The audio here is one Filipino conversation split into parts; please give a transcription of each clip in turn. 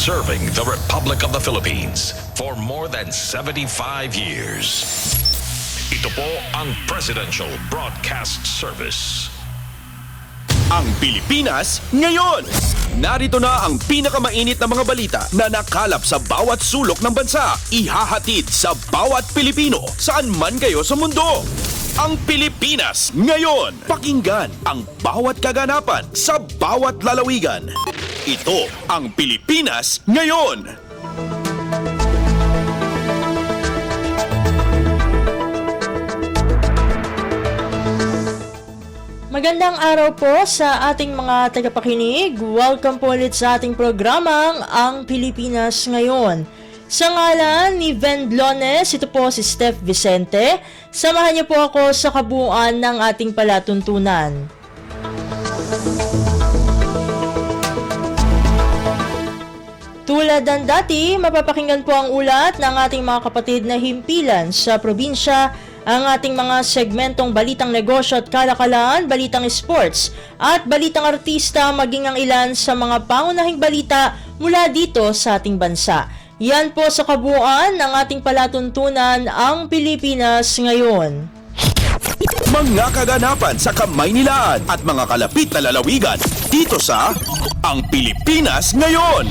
Serving the Republic of the Philippines for more than 75 years. Ito po ang Presidential Broadcast Service. Ang Pilipinas ngayon! Narito na ang pinakamainit na mga balita na nakalap sa bawat sulok ng bansa. Ihahatid sa bawat Pilipino saan man kayo sa mundo. Ang Pilipinas ngayon! Pakinggan ang bawat kaganapan sa bawat lalawigan. Ito ang Pilipinas ngayon! Magandang araw po sa ating mga tagapakinig. Welcome po ulit sa ating programang Ang Pilipinas Ngayon. Sa ngalan ni Vendlones, ito po si Steph Vicente. Samahan niyo po ako sa kabuuan ng ating palatuntunan. Tulad ng dati, mapapakinggan po ang ulat ng ating mga kapatid na himpilan sa probinsya, ang ating mga segmentong balitang negosyo at kalakalan, balitang sports, at balitang artista maging ang ilan sa mga pangunahing balita mula dito sa ating bansa. Yan po sa kabuuan ng ating palatuntunan, ang Pilipinas ngayon. Mga kaganapan sa Kamaynilaan at mga kalapit na lalawigan dito sa Ang Pilipinas Ngayon.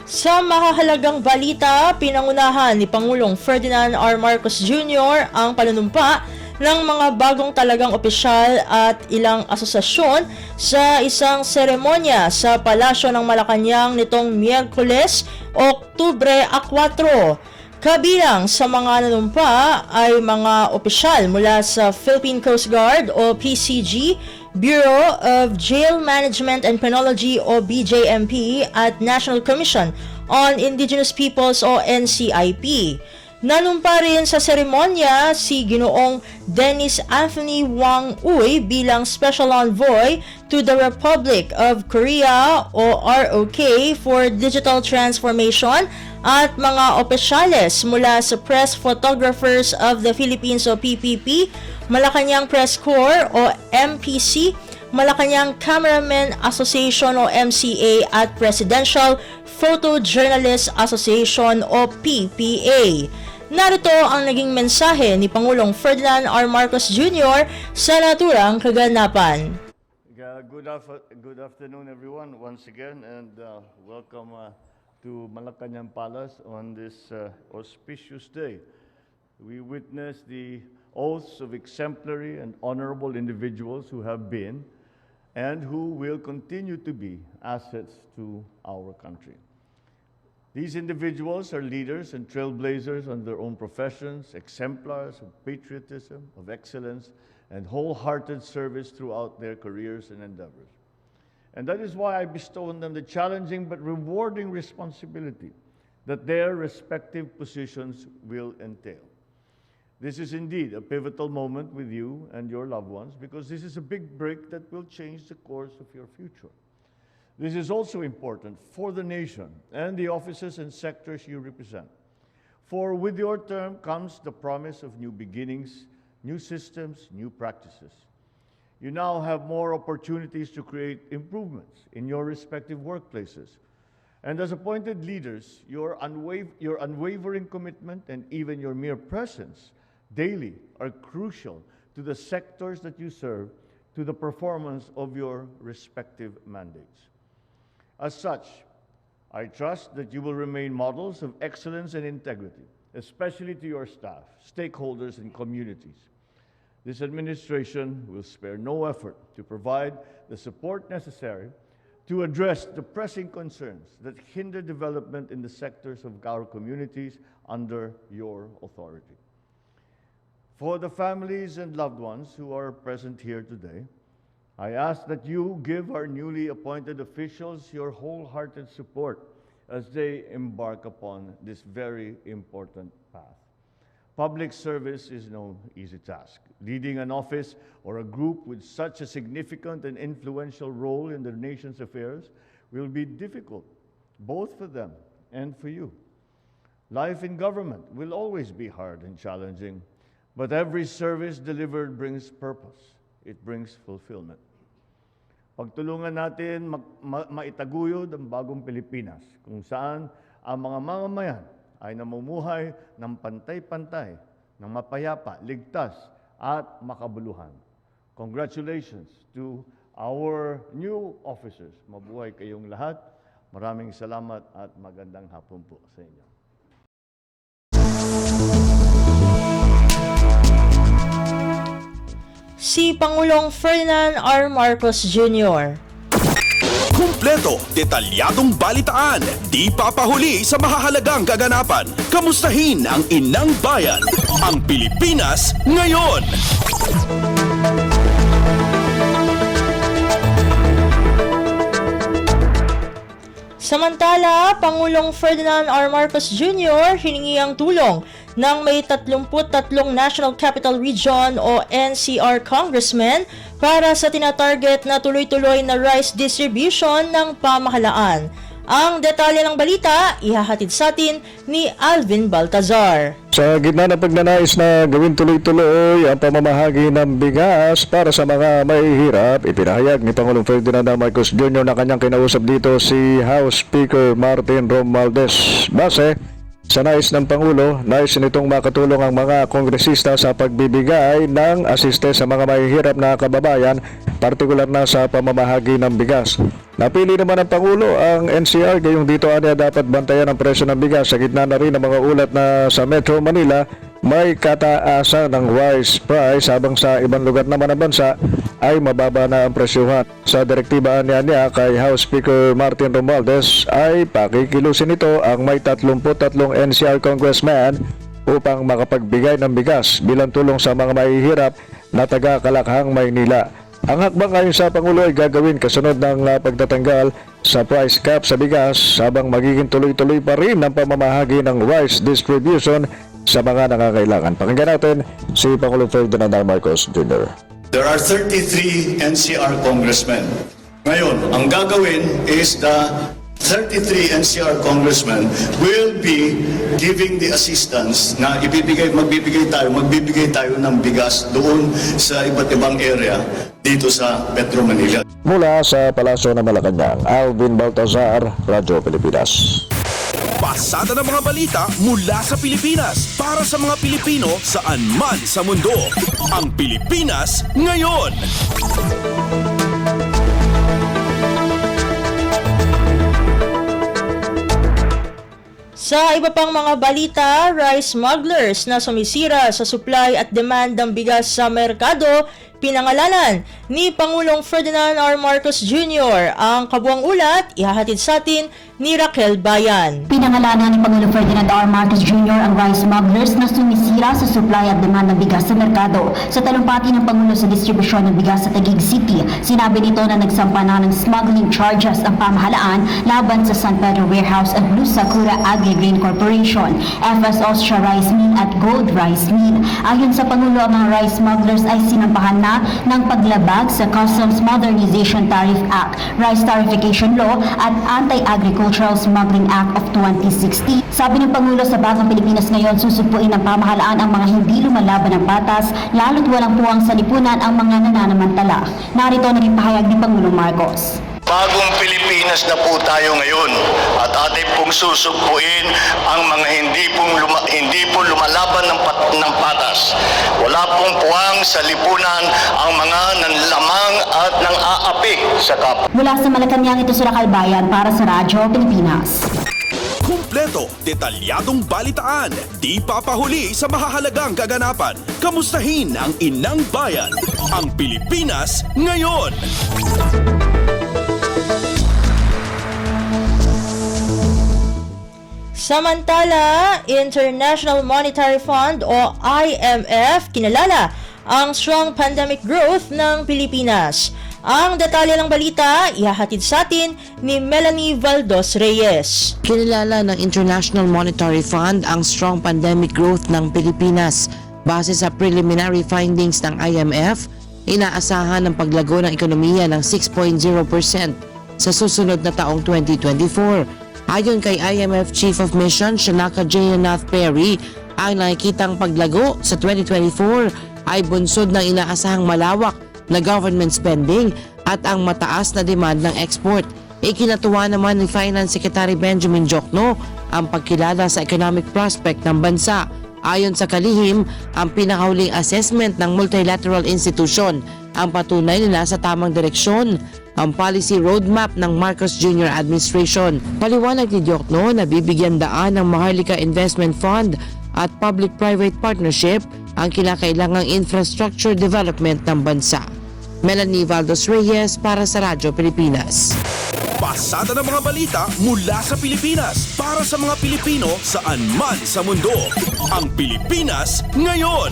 Sa mahahalagang balita, pinangunahan ni Pangulong Ferdinand R. Marcos Jr. ang panunumpa ng mga bagong talagang opisyal at ilang asosasyon sa isang seremonya sa Palasyo ng Malacanang nitong Miyerkules, Oktubre 4. Kabilang sa mga nanumpa ay mga opisyal mula sa Philippine Coast Guard o PCG, Bureau of Jail Management and Penology o BJMP at National Commission on Indigenous Peoples o NCIP. Nanumpa rin sa seremonya si Ginoong Dennis Anthony Wang Uy bilang Special Envoy to the Republic of Korea o ROK for Digital Transformation at mga opisyales mula sa Press Photographers of the Philippines o PPP, Malacanang Press Corps o MPC, Malacanang Cameramen Association o MCA at Presidential Photojournalists Association o PPA. Narito ang naging mensahe ni Pangulong Ferdinand R. Marcos Jr. sa naturang kaganapan. Good afternoon everyone once again and welcome to Malacanang Palace on this auspicious day. We witness the oaths of exemplary and honorable individuals who have been and who will continue to be assets to our country. These individuals are leaders and trailblazers on their own professions, exemplars of patriotism, of excellence, and wholehearted service throughout their careers and endeavors. And that is why I bestow on them the challenging but rewarding responsibility that their respective positions will entail. This is indeed a pivotal moment with you and your loved ones because this is a big break that will change the course of your future. This is also important for the nation and the offices and sectors you represent. For with your term comes the promise of new beginnings, new systems, new practices. You now have more opportunities to create improvements in your respective workplaces. And as appointed leaders, your unwavering commitment and even your mere presence daily are crucial to the sectors that you serve, to the performance of your respective mandates. As such, I trust that you will remain models of excellence and integrity, especially to your staff, stakeholders, and communities. This administration will spare no effort to provide the support necessary to address the pressing concerns that hinder development in the sectors of our communities under your authority. For the families and loved ones who are present here today, I ask that you give our newly appointed officials your wholehearted support as they embark upon this very important path. Public service is no easy task. Leading an office or a group with such a significant and influential role in the nation's affairs will be difficult, both for them and for you. Life in government will always be hard and challenging, But every service delivered brings purpose. It brings fulfillment. Pagtulungan natin maitaguyod ang bagong Pilipinas kung saan ang mga mamamayan ay namumuhay ng pantay-pantay, ng mapayapa, ligtas at makabuluhan. Congratulations to our new officers. Mabuhay kayong lahat. Maraming salamat at magandang hapon po sa inyo. Si Pangulong Ferdinand R. Marcos Jr. Kumpleto, detalyadong balitaan, di papahuli sa mahahalagang kaganapan. Kamustahin ang inang bayan, ang Pilipinas ngayon. Samantala, Pangulong Ferdinand R. Marcos Jr. hiningi ang tulong ng may 33 National Capital Region o NCR congressmen para sa tinatarget na tuloy-tuloy na rice distribution ng pamahalaan. Ang detalye ng balita, ihahatid sa atin ni Alvin Baltazar. Sa gitna ng pagnanais na gawin tuloy-tuloy ang pamamahagi ng bigas para sa mga mahihirap, ipinahayag ni Pangulong Ferdinand Marcos Jr. na kanyang kinausap dito si House Speaker Martin Romualdez. Base sa nais ng Pangulo, nais nitong makatulong ang mga kongresista sa pagbibigay ng asiste sa mga mahihirap na kababayan, partikular na sa pamamahagi ng bigas. Napili naman ng Pangulo ang NCR, gayong dito anya dapat bantayan ang presyo ng bigas sa gitna na rin ng mga ulat na sa Metro Manila may kataasan ng rice price habang sa ibang lugar naman ng bansa ay mababa na ang presyohan. Sa direktiba niya kay House Speaker Martin Romualdez ay pakikilusin ito ang may 33 NCR congressman upang makapagbigay ng bigas bilang tulong sa mga mahihirap na taga-Kalakhang, Maynila. Ang hakbang ayon sa Pangulo ay gagawin kasunod ng pagtatanggal sa price cap sa bigas habang magiging tuloy-tuloy pa rin ang pamamahagi ng rice distribution sa mga nangangailangan. Pakinggan natin si Pangulong Ferdinand Marcos Jr. There are 33 NCR congressmen. Ngayon, ang gagawin is the 33 NCR congressmen will be giving the assistance na magbibigay tayo ng bigas doon sa iba't ibang area dito sa Metro Manila. Mula sa Palasyo ng Malacanang, Alvin Baltazar, Radyo Pilipinas. Pasada ng mga balita mula sa Pilipinas para sa mga Pilipino saan man sa mundo. Ang Pilipinas ngayon. Sa iba pang mga balita, rice smugglers na sumisira sa supply at demand ng bigas sa merkado, pinangalanan ni Pangulong Ferdinand R. Marcos Jr. Ang kabuang ulat, ihahatid sa atin ni Raquel Bayan. Pinangalanan ni Pangulong Ferdinand R. Marcos Jr. ang rice smugglers na sumisira sa supply at demand ng bigas sa merkado. Sa talumpati ng Pangulo sa distribusyon ng bigas sa Taguig City, sinabi nito na nagsampa na ng smuggling charges ang pamahalaan laban sa San Pedro Warehouse at Blue Sakura Agri-Grain Corporation, FS Austria Rice Mill at Gold Rice Mill. Ayon sa Pangulo, ang mga rice smugglers ay sinampahan na ng paglabag sa Customs Modernization Tariff Act, Rice Tarification Law at Anti-Agricultural Smuggling Act of 2016. Sabi ng Pangulo, sa Bagong Pilipinas ngayon, susugpuin ng pamahalaan ang mga hindi lumalaban ng batas, lalo't walang puwang sa lipunan ang mga nananamantala. Narito naging pahayag ni Pangulong Marcos. Bagong Pilipinas na po tayo ngayon at ating pong susugpuin ang mga hindi po lumalaban ng patas. Wala pong puwang sa lipunan ang mga nanlamang at nang-aapi sa kapwa. Mula sa Malacanang, ito si Raquel Bayan para sa Radyo Pilipinas. Kumpleto, detalyadong balitaan, di papahuli sa mahahalagang kaganapan. Kamustahin ang inang bayan, ang Pilipinas ngayon. Samantala, International Monetary Fund o IMF kinalala ang strong pandemic growth ng Pilipinas. Ang detalye ng balita, ihahatid sa atin ni Melanie Valdos Reyes. Kinilala ng International Monetary Fund ang strong pandemic growth ng Pilipinas. Base sa preliminary findings ng IMF, inaasahan ang paglago ng ekonomiya ng 6.0% sa susunod na taong 2024. Ayon kay IMF Chief of Mission Shanaka Jayannath Perry, Ang nakikitang paglago sa 2024 ay bunsod ng inaasahang malawak na government spending at ang mataas na demand ng export. Ikinatuwa naman ni Finance Secretary Benjamin Jokno ang pagkilala sa economic prospect ng bansa. Ayon sa kalihim, ang pinakahuling assessment ng multilateral institution ang patunay nila sa tamang direksyon, ang policy roadmap ng Marcos Jr. administration. Paliwanag ni Jokno na bibigyan daan ng Maharlika Investment Fund at public-private partnership ang kinakailangang infrastructure development ng bansa. Melanie Valdos Reyes para sa Radyo Pilipinas. Pasada ng mga balita mula sa Pilipinas para sa mga Pilipino saan man sa mundo. Ang Pilipinas ngayon.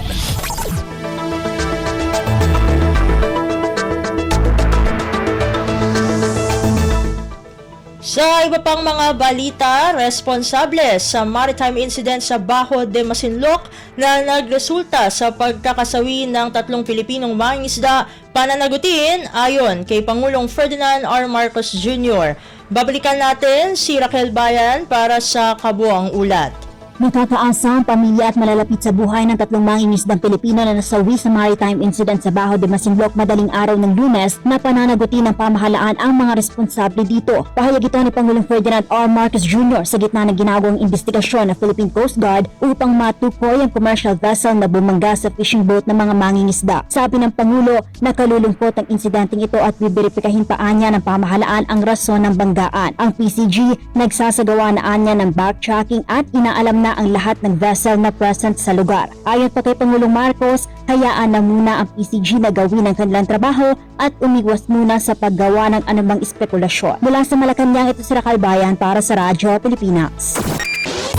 Sa iba pang mga balita, responsable sa maritime incident sa Bajo de Masinloc na nagresulta sa pagkakasawi ng 3 Pilipinong mangingisda pananagutin ayon kay Pangulong Ferdinand R. Marcos Jr. Babalikan natin si Raquel Bayan para sa kabuang ulat. Nakakaasa ang pamilya at malalapit sa buhay ng 3 mangingisdang Pilipino na nasawi sa maritime incident sa Bajo de Masinloc madaling araw ng Lunes na pananagutin ng pamahalaan ang mga responsable dito. Pahayag ito ni Pangulong Ferdinand R. Marcos Jr. sa gitna ng ginagawang investigasyon ng Philippine Coast Guard upang matukoy ang commercial vessel na bumangga sa fishing boat ng mga mangingisda. Sabi ng Pangulo, nakalulungkot ang insidenteng ito at biberipikahin pa anya ng pamahalaan ang rason ng banggaan. Ang PCG nagsasagawa na anya ng backtracking at inaalam na ang lahat ng vessel na present sa lugar. Ayon pa kay Pangulong Marcos, hayaan na muna ang PCG na gawin ang kanilang trabaho at umiwas muna sa paggawa ng anumang espekulasyon. Mula sa Malacanang, ito si Raquel Bayan para sa Radyo Pilipinas.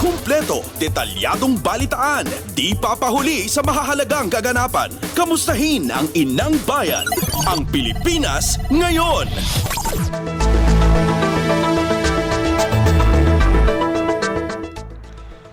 Kumpleto, detalyadong balitaan, di papahuli sa mahahalagang kaganapan. Kamustahin ang inang bayan, ang Pilipinas ngayon.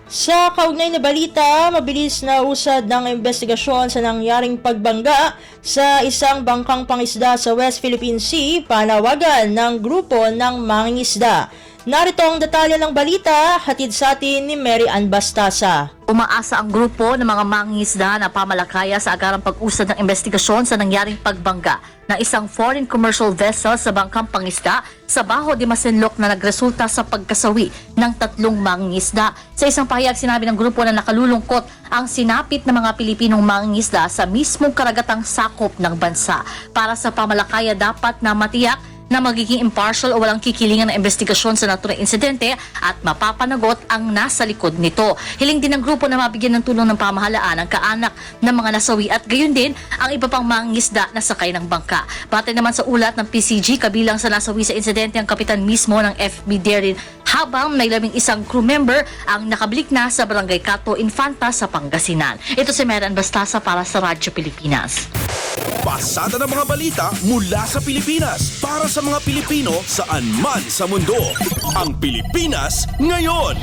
Sa kaugnay na balita, mabilis na usad ng investigasyon sa nangyaring pagbangga sa isang bangkang pangisda sa West Philippine Sea, panawagan ng grupo ng mangingisda. Narito ang detalye ng balita, hatid sa atin ni Mary Ann Bastasa. Umaasa ang grupo ng mga mangingisda na pamalakaya sa agarang pag-usad ng investigasyon sa nangyaring pagbangga ng isang foreign commercial vessel sa bangkang pangisda sa Bajo de Masinloc na nagresulta sa pagkasawi ng 3 mangingisda. Sa isang pahayag, sinabi ng grupo na nakalulungkot ang sinapit ng mga Pilipinong mangingisda sa mismong karagatang sakop ng bansa. Para sa pamalakaya, dapat na matiyak na magiging impartial o walang kikilingan na investigasyon sa naturang insidente at mapapanagot ang nasa likod nito. Hiling din ng grupo na mabigyan ng tulong ng pamahalaan ang kaanak ng mga nasawi at gayon din ang iba pang mangingisda na sakay ng bangka. Batay naman sa ulat ng PCG, kabilang sa nasawi sa insidente ang kapitan mismo ng FB Darin, habang may 11 crew member ang nakabalik na sa Barangay Cato, Infanta sa Pangasinan. Ito si Meran Bastasa para sa Radyo Pilipinas. Pasada ng mga balita mula sa Pilipinas para sa mga Pilipino saan man sa mundo. Ang Pilipinas ngayon.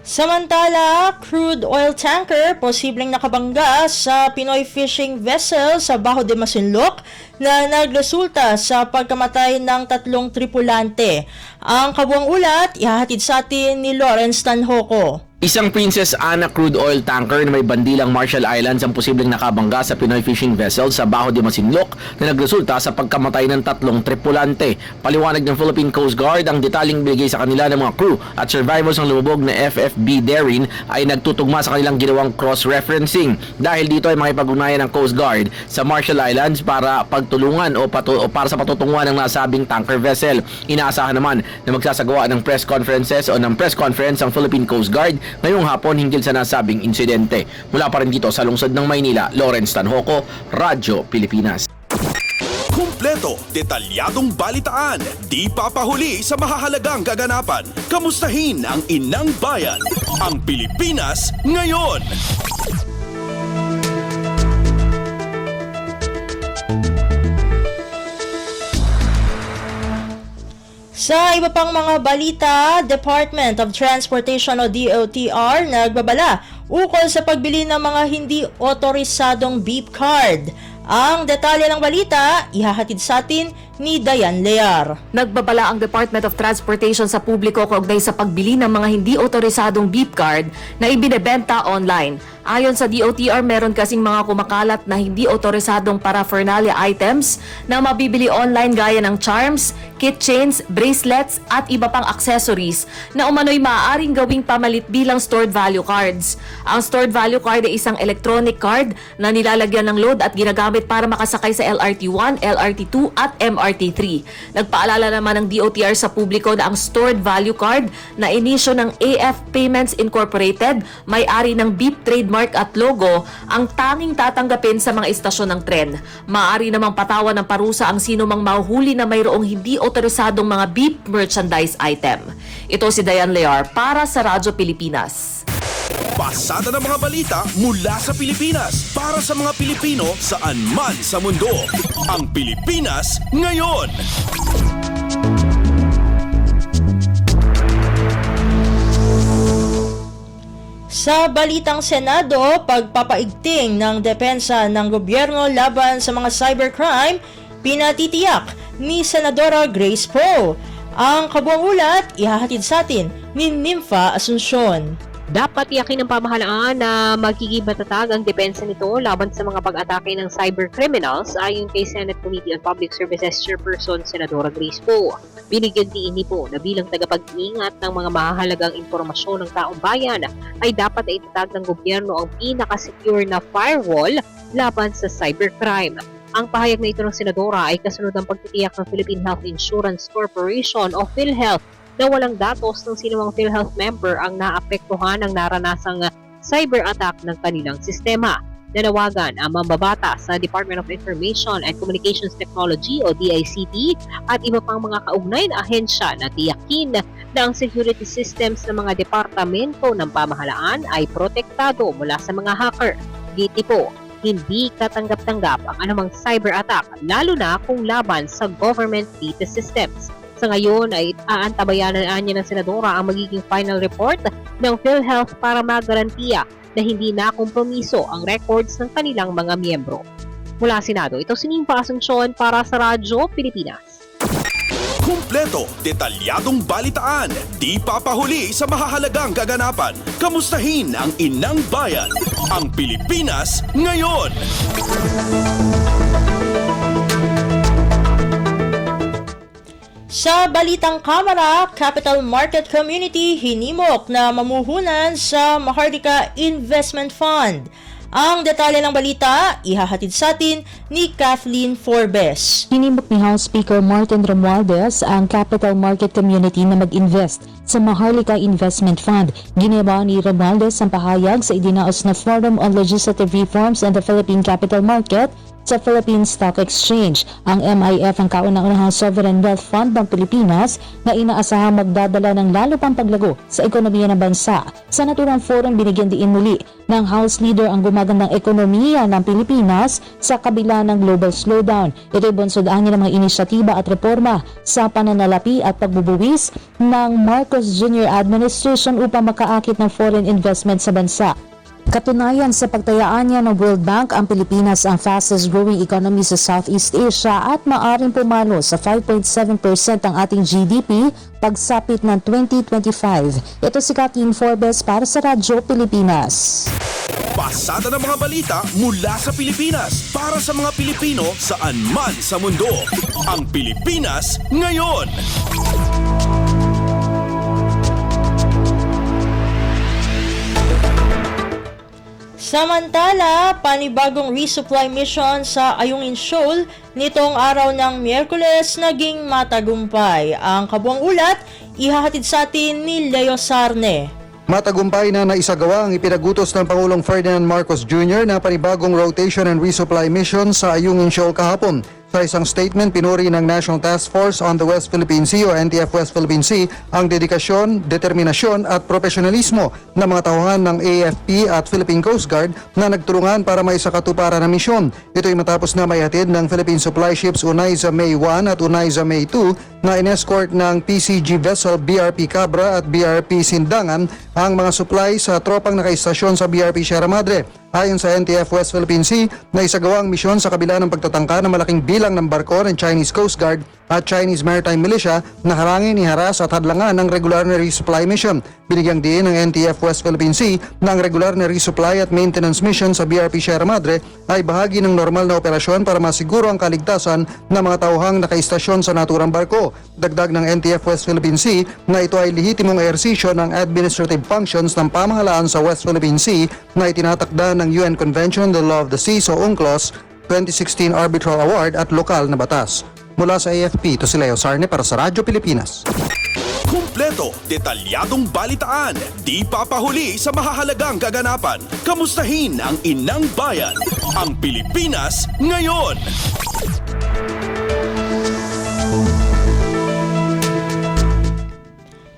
Samantala, crude oil tanker posibleng nakabangga sa Pinoy fishing vessel sa Bajo de Masinloc na nagresulta sa pagkamatay ng 3 tripulante. Ang kabuang ulat, ihahatid sa atin ni Lawrence Tanhoco. Isang Princess Anna crude oil tanker na may bandilang Marshall Islands ang posibleng nakabangga sa Pinoy fishing vessel sa Bajo de Masinloc na nagresulta sa pagkamatay ng 3 tripulante. Paliwanag ng Philippine Coast Guard, ang detaling binigay sa kanila ng mga crew at survivors ng lumubog na FFB Darin ay nagtutugma sa kanilang ginawang cross-referencing. Dahil dito ay makipag-ugnayan ng Coast Guard sa Marshall Islands para pagtulungan o para sa patutunguhan ng nasabing tanker vessel. Inaasahan naman na magsasagawa ng press conference ang Philippine Coast Guard ngayong hapon hinggil sa nasabing insidente. Mula pa rin dito sa lungsod ng Maynila, Lawrence Tanhoco, Radyo Pilipinas. Kumpleto, detalyadong balitaan, di papahuli sa mahahalagang kaganapan. Kamustahin ang inang bayan, ang Pilipinas ngayon. Sa iba pang mga balita, Department of Transportation o DOTR nagbabala ukol sa pagbili ng mga hindi otorisadong beep card. Ang detalye ng balita, ihahatid sa atin ni Dayan Lear. Nagbabala ang Department of Transportation sa publiko kaugnay sa pagbili ng mga hindi otorisadong beep card na ibinebenta online. Ayon sa DOTR, meron kasing mga kumakalat na hindi otorisadong paraphernalia items na mabibili online gaya ng charms, keychains, bracelets at iba pang accessories na umano'y maaaring gawing pamalit bilang stored value cards. Ang stored value card ay isang electronic card na nilalagyan ng load at ginagamit para makasakay sa LRT1, LRT2 at MRT3. Nagpaalala naman ng DOTR sa publiko na ang stored value card na inisyo ng AF Payments Incorporated, may-ari ng beep trademark at logo, ang tanging tatanggapin sa mga istasyon ng tren. Maaari namang patawan ng parusa ang sino mang mahuhuli na mayroong hindi otorisadong mga beep merchandise item. Ito si Dayan Lear para sa Radyo Pilipinas. Pasada ng mga balita mula sa Pilipinas para sa mga Pilipino saan man sa mundo. Ang Pilipinas ngayon. Sa balitang Senado, pagpapaigting ng depensa ng gobyerno laban sa mga cybercrime, pinatitiyak ni Senadora Grace Poe. Ang kabuang ulat ihahatid sa atin ni Nympha Asuncion. Dapat tiyakin ng pamahalaan na magiging matatag ang depensa nito laban sa mga pag-atake ng cybercriminals ayon kay Senate Committee on Public Services Chairperson Senadora Grace Poe. Binigyan din ni Poe na bilang tagapag-ingat ng mga mahalagang impormasyon ng taong bayan ay dapat na itatag ng gobyerno ang pinaka-secure na firewall laban sa cybercrime. Ang pahayag na ito ng Senadora ay kasunod ng pagtitiyak ng Philippine Health Insurance Corporation o PhilHealth na walang datos ng sinumang PhilHealth member ang naapektuhan ng naranasang cyber attack ng kanilang sistema. Nanawagan ang mambabata sa Department of Information and Communications Technology o DICT at iba pang mga kaugnay na ahensya na tiyakin na ang security systems ng mga departamento ng pamahalaan ay protektado mula sa mga hacker. Giti po, hindi katanggap-tanggap ang anumang cyber attack lalo na kung laban sa government data systems. Sa ngayon ay aantabayanan niya ng Senadora ang magiging final report ng PhilHealth para magarantiya na hindi nakompromiso ang records ng kanilang mga miyembro. Mula Senado, ito si Nympha Asuncion para sa Radyo Pilipinas. Kumpleto, detalyadong balitaan, di papahuli sa mahahalagang kaganapan. Kamustahin ang inang bayan, ang Pilipinas ngayon. Sa balitang Kamara, Capital Market Community hinimok na mamuhunan sa Maharlika Investment Fund. Ang detalye ng balita, ihahatid sa atin ni Kathleen Forbes. Hinimok ni House Speaker Martin Romualdez ang Capital Market Community na mag-invest sa Maharlika Investment Fund. Ginawa ni Romualdez ang pahayag sa idinaos na Forum on Legislative Reforms and the Philippine Capital Market sa Philippine Stock Exchange. Ang MIF ang kauna-unahang sovereign wealth fund ng Pilipinas na inaasahang magdadala ng lalo pang paglago sa ekonomiya ng bansa. Sa naturang forum, binigyan diin muli ng House Leader ang gumagandang ekonomiya ng Pilipinas sa kabila ng global slowdown. Ito'y bunsod-angin ng mga inisyatiba at reforma sa pananalapi at pagbubuwis ng Marcos Jr. Administration upang makaakit ng foreign investment sa bansa. Katunayan sa pagtayaan niya ng World Bank, ang Pilipinas ang fastest growing economy sa Southeast Asia at maaring pumalo sa 5.7% ang ating GDP pagsapit ng 2025. Ito si Kathleen Forbes para sa Radyo Pilipinas. Pasada ng mga balita mula sa Pilipinas para sa mga Pilipino saan man sa mundo. Ang Pilipinas ngayon. Samantala, panibagong resupply mission sa Ayungin Shoal nitong araw ng Miyerkules naging matagumpay. Ang kabuang ulat, ihahatid sa atin ni Leo Sarne. Matagumpay na naisagawa ang ipinagutos ng Pangulong Ferdinand Marcos Jr. na panibagong rotation and resupply mission sa Ayungin Shoal kahapon. Sa isang statement, pinuri ng National Task Force on the West Philippine Sea o NTF West Philippine Sea ang dedikasyon, determinasyon at profesionalismo ng mga tauhan ng AFP at Philippine Coast Guard na nagtulungan para maisakatuparan ang misyon. Ito ay matapos na maihatid ng Philippine Supply Ships Unaiza May 1 at Unaiza May 2 na in-escort ng PCG vessel BRP Cabra at BRP Sindangan ang mga supply sa tropang nakaistasyon sa BRP Sierra Madre. Ayon sa NTF West Philippine Sea, na isagawa ang misyon sa kabila ng pagtatangka ng malaking bilang ng barko ng Chinese Coast Guard at Chinese Maritime Militia na harangin, iharas at hadlangan ng regular na resupply mission. Binigyang diin ng NTF West Philippine Sea na ang regular na resupply at maintenance mission sa BRP Sierra Madre ay bahagi ng normal na operasyon para masiguro ang kaligtasan ng mga tauhang nakaistasyon sa naturang barko. Dagdag ng NTF West Philippine Sea na ito ay lehitimong ehersisyo ng administrative functions ng pamahalaan sa West Philippine Sea na itinatakda ng UN Convention on the Law of the Sea o UNCLOS, 2016 Arbitral Award at lokal na batas. Mula sa AFP, ito si Leo Sarne para sa Radyo Pilipinas. Kumpleto, detalyadong balitaan, di papahuli sa mahahalagang kaganapan. Kamustahin ang inang bayan, ang Pilipinas ngayon.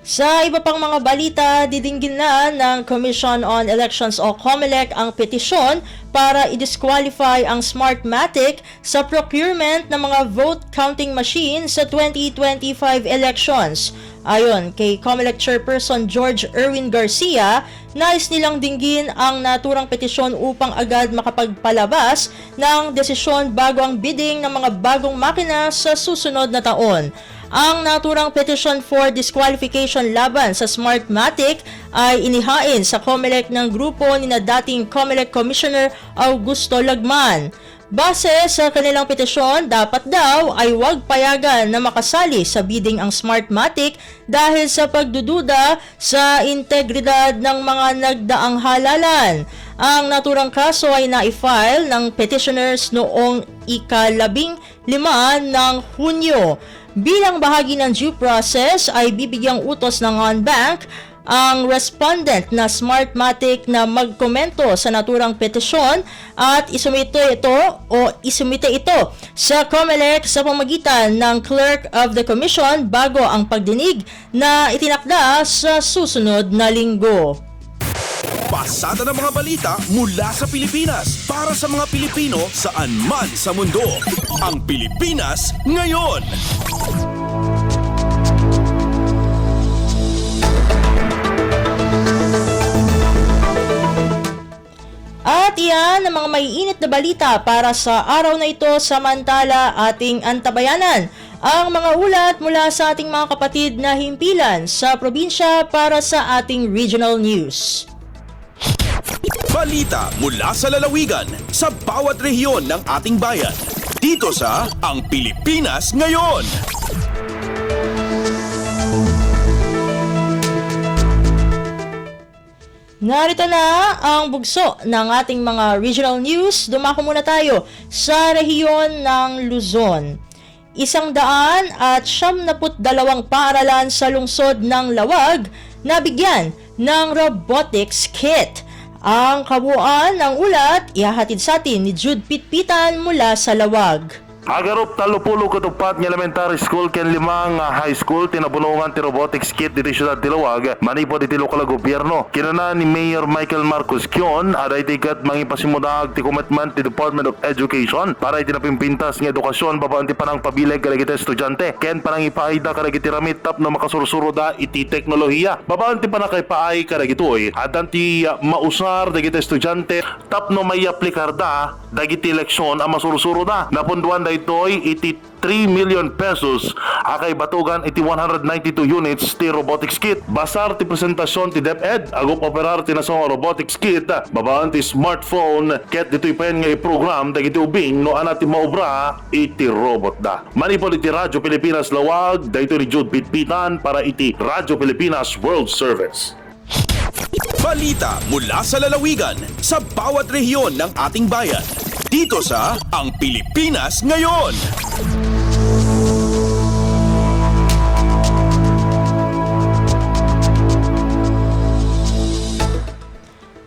Sa iba pang mga balita, didinggin na ng Commission on Elections o COMELEC ang petisyon para i-disqualify ang Smartmatic sa procurement ng mga vote counting machine sa 2025 elections. Ayon kay COMELEC Chairperson George Erwin Garcia, nais nilang dinggin ang naturang petisyon upang agad makapagpalabas ng desisyon bago ang bidding ng mga bagong makina sa susunod na taon. Ang naturang petition for disqualification laban sa Smartmatic ay inihain sa COMELEC ng grupo ni na dating COMELEC Commissioner Augusto Lagman. Base sa kanilang petisyon, dapat daw ay huwag payagan na makasali sa bidding ang Smartmatic dahil sa pagdududa sa integridad ng mga nagdaang halalan. Ang naturang kaso ay na-file ng petitioners noong ika-15 ng Hunyo. Bilang bahagi ng due process ay bibigyang utos ng OnBank ang respondent na Smartmatic na magkomento sa naturang petisyon at isumite ito sa COMELEC sa pamagitan ng Clerk of the Commission bago ang pagdinig na itinakda sa susunod na linggo. Pasada ng mga balita mula sa Pilipinas para sa mga Pilipino saan man sa mundo. Ang Pilipinas ngayon. At iyan ang mga maiinit na balita para sa araw na ito, samantala ating antabayanan ang mga ulat mula sa ating mga kapatid na himpilan sa probinsya para sa ating regional news. Balita mula sa lalawigan sa bawat rehiyon ng ating bayan. Dito sa Ang Pilipinas Ngayon. Narito na ang bugso ng ating mga regional news. Dumako muna tayo sa rehiyon ng Luzon. 172 paaralan sa lungsod ng Lawag nabigyan ng robotics kit. Ang kabuuan ng ulat ihahatid sa atin ni Jude Pitpitan mula sa Lawag. Agarop talupulo katupat ng elementary school ken limang high school tinabulungan ti robotics kit diti siyudad ti Lawag manipod iti lokal gobyerno. Kinana ni Mayor Michael Marcos Kion aday tikat mangipasimudag ti commitment ti Department of Education para iti napimpintas nga edukasyon babaan ti panang pabileg kadagiti estudyante ken panang ipaayda kadagiti ramit tapno makasursuro da iti teknolohiya. Babaan ti panakay paay kadagitoy adan ti mausar dagiti estudyante tapno may aplikar da dagiti leksyon ang masursuro da. Napunduan da ito'y iti 3 million pesos akay batugan iti 192 units ti robotics kit. Basar ti presentasyon ti DepEd agop operar ti nasong robotics kit babaan ti smartphone ket dito'y payan nga i-program dagiti ubing no ana ti maobra iti robot da. Manipod iti Radyo Pilipinas Lawag daytoy ni Jude Pitpitan para iti Radyo Pilipinas World Service. Balita mula sa lalawigan sa bawat rehiyon ng ating bayan. Dito sa Ang Pilipinas Ngayon.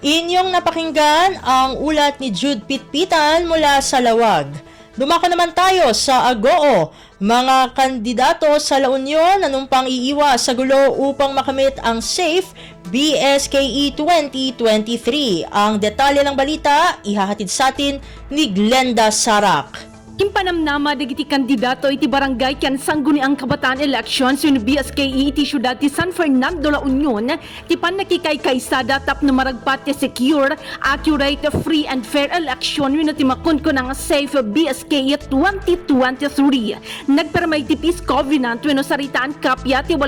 Inyong napakinggan ang ulat ni Jude Pitpitan mula sa Lawag. Dumako naman tayo sa Agoo. Mga kandidato sa La Union nanumpang iiwas sa gulo upang makamit ang SAFE BSKE 2023. Ang detalye ng balita ihahatid sa atin ni Glenda Sarak. Kimpanamnama dagiti kandidato iti barangay ken sangguniang kabataan elections yung BSKE iti syudad ti San Fernando La Union ti panakikaysada tapno maragpat ti secure, accurate, free and fair election yung ti makunkun ang safe BSKE 2023. Nagpermay ti peace covenant yung saritaan kapya ti 8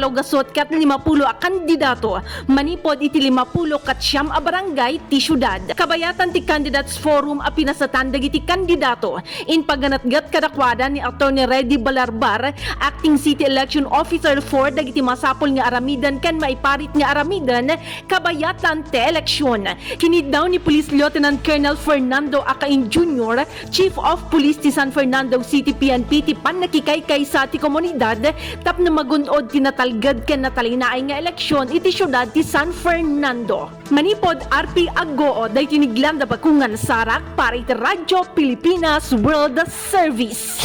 kat 50 a kandidato manipod iti 50 kat siyam a barangay ti syudad. Kabayatan ti candidates forum a pinasatan dagiti kandidato in pagganatgat kadakwada ni Attorney Reddy Balarbar, acting city election officer for dagiti masapol nga aramidan ken maiparit nga aramidan kabayatan te eleksyon. Kini daw ni Police Lieutenant Colonel Fernando Acain Jr., Chief of Police ti San Fernando City PNP ti panakikaykay sa ti komunidad tapno magunod ti natalgad ken natalinaay nga eleksyon iti syudad ti San Fernando. Manipod RP Aggoo day tiniglan da bakungan sarak para iti Radyo Pilipinas World Service.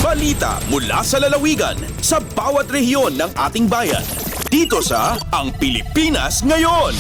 Balita mula sa lalawigan sa bawat rehiyon ng ating bayan. Dito sa Ang Pilipinas Ngayon.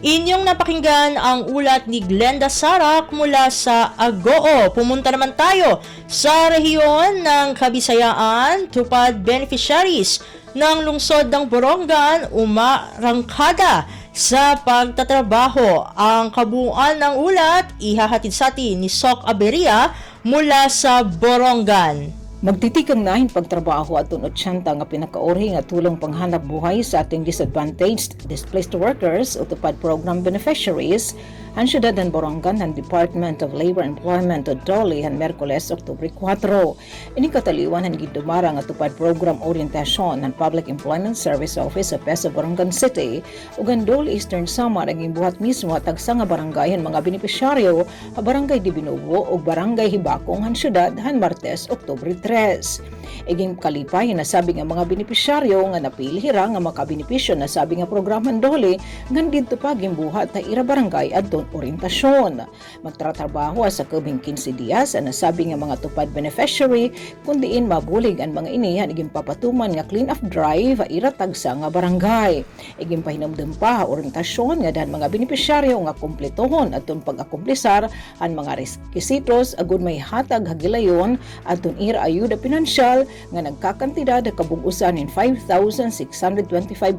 Inyong napakinggan ang ulat ni Glenda Sarak mula sa Aggoo. Pumunta naman tayo sa rehiyon ng Kabisayaan. Tupad beneficiaries ng lungsod ng Borongan umarangkada sa pagtatrabaho. Ang kabuuan ng ulat ihahatid sa atin ni Sok Aberia mula sa Borongan. Magtitikang nahin pagtrabaho at 80 nga pinakaorhi nga tulong panghanap buhay sa ating disadvantaged displaced workers o tupad program beneficiaries ang syudad ng Borongan ng Department of Labor and Employment o DOLE han Merkules, Oktubre 4. Ini kataliwan han gidumara nga tupad program orientasyon ng Public Employment Service Office sa PESA Borongan City ug ang DOLE Eastern Samar ang imbuhat mismo at tagsa nga barangay han mga benepisyaryo a Barangay Dibinubo ug Barangay Hibakong han syudad han Martes, Oktubre 3. Iging kalipay nasabi nga mga benepisyaryo nga napilhira nga makabenepisyo na sabi nga programang DOLE ngan didto pa gimbuhat ta ira barangay adton orientasyon. Magtratrabaho sa kabing 15 dias ang nasabi nga mga tupad beneficiary kundiin mabulig ang mga inihan iging papatuman nga clean up drive ira tagsa nga barangay. Iging pahinumdum pa orientasyon nga dahan mga benepisyaryo nga kumpletohon adton pag-akumplisar ang mga requisitos agud may hatag hagilayon adton ira ayuda pinansyal nga nagkakantidad kabugusan in 5,625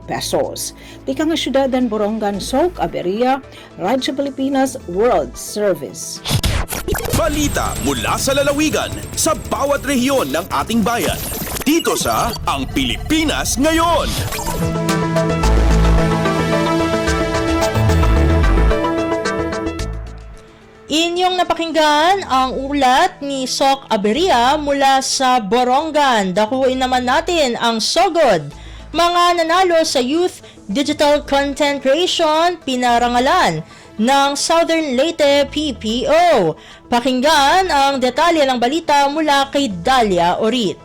pesos. Tika nga syudadan Borongan, Sok Aberia, Radyo Pilipinas World Service. Balita mula sa lalawigan sa bawat rehiyon ng ating bayan. Dito sa Ang Pilipinas Ngayon. Inyong napakinggan ang ulat ni Sok Aberia mula sa Borongan. Dakuin naman natin ang sogod. Mga nanalo sa Youth Digital Content Creation pinarangalan ng Southern Leyte PPO. Pakinggan ang detalye ng balita mula kay Dalia Orit.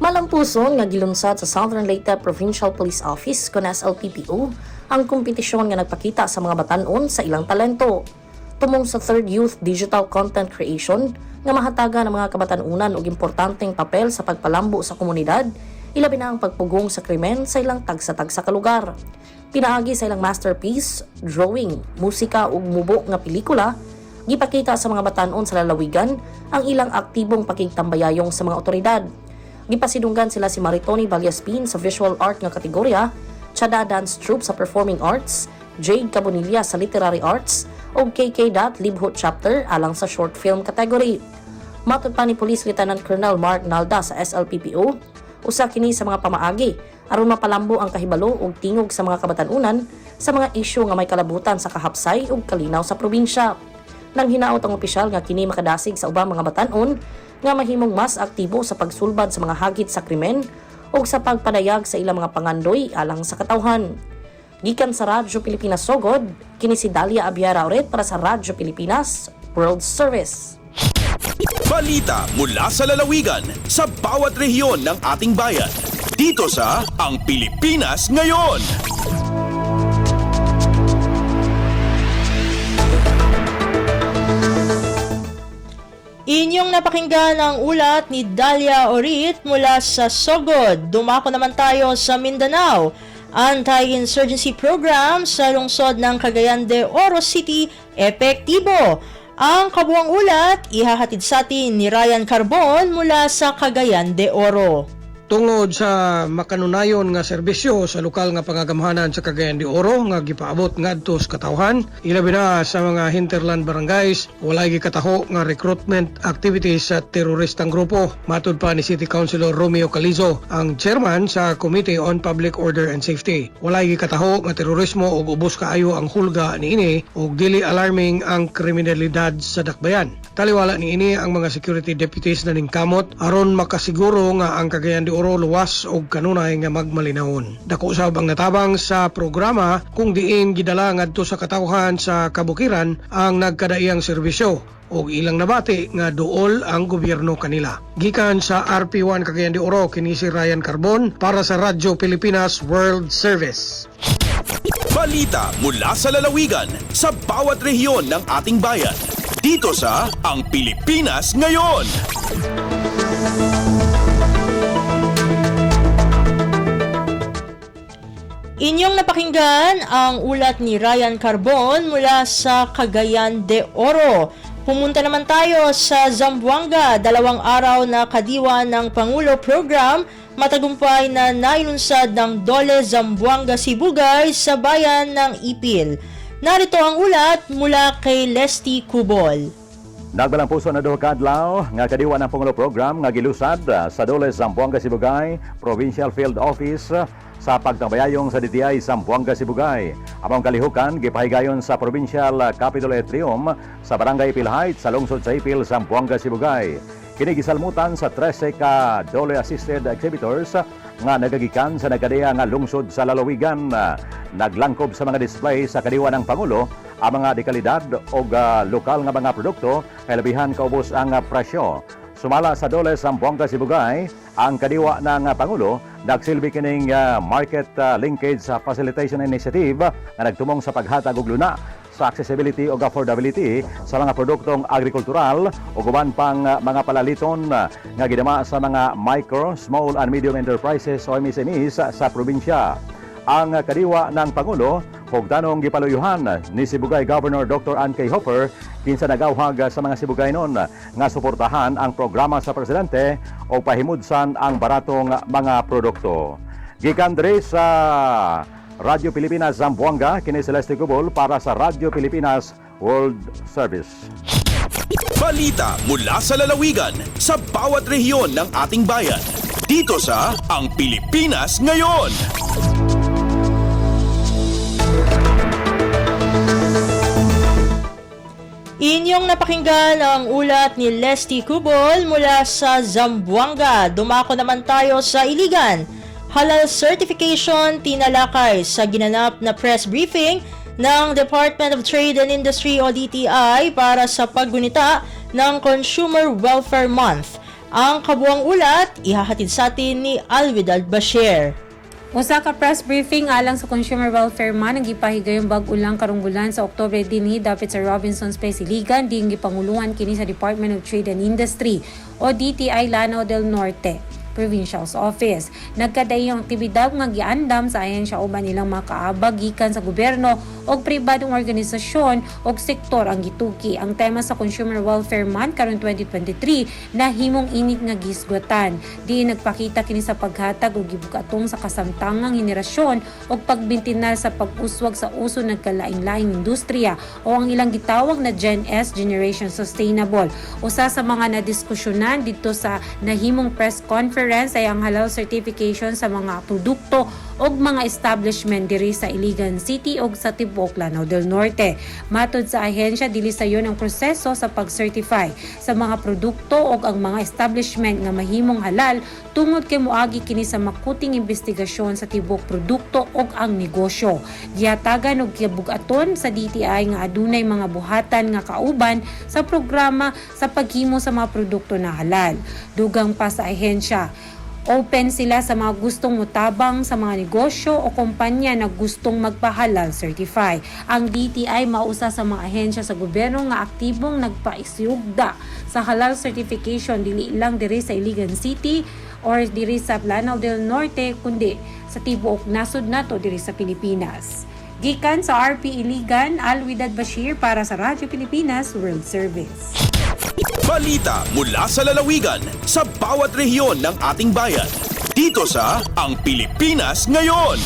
Malampuson nga gilunsad sa Southern Leyte Provincial Police Office kon SLPPO ang kompetisyon nga nagpakita sa mga batan-on sa ilang talento. Tumong sa 3rd Youth Digital Content Creation nga mahataga ng mga kabatanunan og importanteng papel sa pagpalambo sa komunidad, ilabi na ang pagpugong sa krimen sa ilang tagsa-tagsa ka lugar. Pinaagi sa ilang masterpiece, drawing, musika ug mubo nga pelikula, gipakita sa mga batanon sa lalawigan ang ilang aktibong pakigtambayayong sa mga otoridad. Gipasidunggan sila si Maritoni Valyaspin sa visual art nga kategorya, Chada Dance Troupe sa performing arts, Jade Cabonilla sa literary arts, o KK. Libho chapter alang sa short film category. Matod pa ni Police Lieutenant Colonel Mark Nalda sa SLPPO, usa kini sa mga pamaagi aron mapalambo ang kahibalo ug tingog sa mga kabatanunan sa mga isyu nga may kalabutan sa kahapsay ug kalinaw sa probinsya. Nang hinaot ang opisyal nga kini makadasig sa ubang mga batanon nga mahimong mas aktibo sa pagsulbad sa mga hagit sa krimen ug sa pagpadayag sa ilang mga pangandoy alang sa katawhan. Gikan sa Radyo Pilipinas Sogod, kini si Dalia Abiara ulit para sa Radyo Pilipinas World Service. Balita mula sa lalawigan sa bawat rehiyon ng ating bayan. Dito sa Ang Pilipinas Ngayon. Inyong napakinggan ang ulat ni Dalia Orit mula sa Sogod. Dumako naman tayo sa Mindanao. anti-insurgency program sa lungsod ng Cagayan de Oro City epektibo. Ang kabuang ulat ihahatid sa atin ni Ryan Carbon mula sa Cagayan de Oro. Tungod sa makanunayon nga serbisyo sa lokal nga pangagamahanan sa Cagayan de Oro nga gipaabot ngadto sa katawhan, ilabi na sa mga hinterland barangays, walay gikataho nga recruitment activities sa teroristang grupo. Matud pa ni City Councilor Romeo Calizo, ang chairman sa Committee on Public Order and Safety. Walay gikataho nga terorismo ug ubos kaayo ang hulga niini ug dili alarming ang kriminalidad sa dakbayan. Taliwala niini ang mga security deputies na ningkamot aron makasiguro nga ang Cagayan de Oro luwas og kanunay nga magmalinahon. Dako usab ang natabang sa programa kung diin gidala ngadto sa katawhan sa kabukiran ang nagkadaiyang serbisyo og ilang nabati nga duol ang gobyerno kanila. Gikan sa RP1 Cagayan de Oro, kini si Ryan Carbon para sa Radyo Pilipinas World Service. Balita mula sa lalawigan sa bawat rehiyon ng ating bayan. Dito sa Ang Pilipinas Ngayon. Inyong napakinggan ang ulat ni Ryan Carbon mula sa Cagayan de Oro. Pumunta naman tayo sa Zamboanga, 2 araw na kadiwa ng Pangulo Program, matagumpay na nailunsad ng Dole Zamboanga Sibugay sa bayan ng Ipil. Narito ang ulat mula kay Lesty Cubol. Nagbalang puso na duha ka adlaw nga kadiwa ng Pangulo Program nga gilusad sa Dole Zamboanga Sibugay Provincial Field Office sa pagtambayayong sa DTI Zamboanga Sibugay. Among kalihukan gipahigayon sa Provincial Capitol Atrium sa Barangay Ipil Heights sa lungsod sa Ipil, Zamboanga Sibugay. Kini gisalmutan sa 13 ka Dole assisted exhibitors nga nagagikan sa nagkadaya nga lungsod sa lalawigan. Naglangkob sa mga display sa kadiwa ng Pangulo ang mga dekalidad o lokal nga mga produkto kay labihan kaubos ang presyo. Sumala sa Dole Zamboanga Sibugay, ang kadiwa ng Pangulo nagsilbi kining Market Linkage Facilitation Initiative na nagtumong sa paghatag og luna sa accessibility o affordability sa mga produktong agrikultural o guban pang mga palaliton nga gidama sa mga micro, small and medium enterprises o MSMEs sa probinsya. Ang kadiwa ng Pangulo, hugdanong gipaluyuhan ni Sibugay Governor Dr. Ann K. Hopper kinsa nagawhag sa mga Sibugaynon nga suportahan ang programa sa presidente o pahimudsan ang baratong mga produkto. Gikan diri sa Radyo Pilipinas Zamboanga, kini Celeste Cubol para sa Radyo Pilipinas World Service. Balita mula sa lalawigan sa bawat rehiyon ng ating bayan. Dito sa Ang Pilipinas Ngayon. Inyong napakinggan ang ulat ni Lesty Cubol mula sa Zamboanga. Dumako naman tayo sa Iligan. Halal certification tinalakay sa ginanap na press briefing ng Department of Trade and Industry o DTI para sa paggunita ng Consumer Welfare Month. Ang kabuang ulat ihahatid sa atin ni Alwidad Bashir. Usa ka press briefing alang sa Consumer Welfare Month ang gipahigayong bag-o lang karong bulan sa Oktubre dinhi dapit sa Robinsons Place Iligan diing gipanguluhan kini sa Department of Trade and Industry o DTI Lanao del Norte Provincial's Office. Nagkadayong aktibidad nga giandam sa ahensya uban ilang makaabag gikan sa gobyerno o pribadong organisasyon o sektor ang gituki. Ang tema sa Consumer Welfare Month karon 2023 na himong init nga gisgutan. Diin nagpakita kini sa paghatag og gibugatong sa kasamtangang henerasyon o pagbintinar sa pag-uswag sa uso ng kalain-laing industriya o ang ilang gitawag na Gen S, Generation Sustainable. Usa sa mga nadiskusyonan dito sa nahimong press conference ay ang halal certification sa mga produkto o mga establishment diri sa Iligan City o sa Tibok, Lanao del Norte. Matod sa ahensya, dili sayon ang proseso sa pag-certify sa mga produkto o ang mga establishment nga mahimong halal tungod kay moagi kini sa makuting investigasyon sa tibok produkto o ang negosyo. Gihatagan og kibugaton sa DTI nga adunay mga buhatan nga kauban sa programa sa paghimo sa mga produkto na halal. Dugang pa sa ahensya, open sila sa mga gustong mutabang sa mga negosyo o kumpanya na gustong magpahalal certify. Ang DTI mausa sa mga ahensya sa gobyerno nga aktibong nagpaisugda sa halal certification dili lang diri sa Iligan City or diri sa Lanao del Norte kundi sa tibuok nasod nato diri sa Pilipinas. Gikan sa RP Iligan, Alwidad Bashir para sa Radyo Pilipinas World Service. Balita mula sa lalawigan sa bawat rehiyon ng ating bayan. Dito sa Ang Pilipinas Ngayon.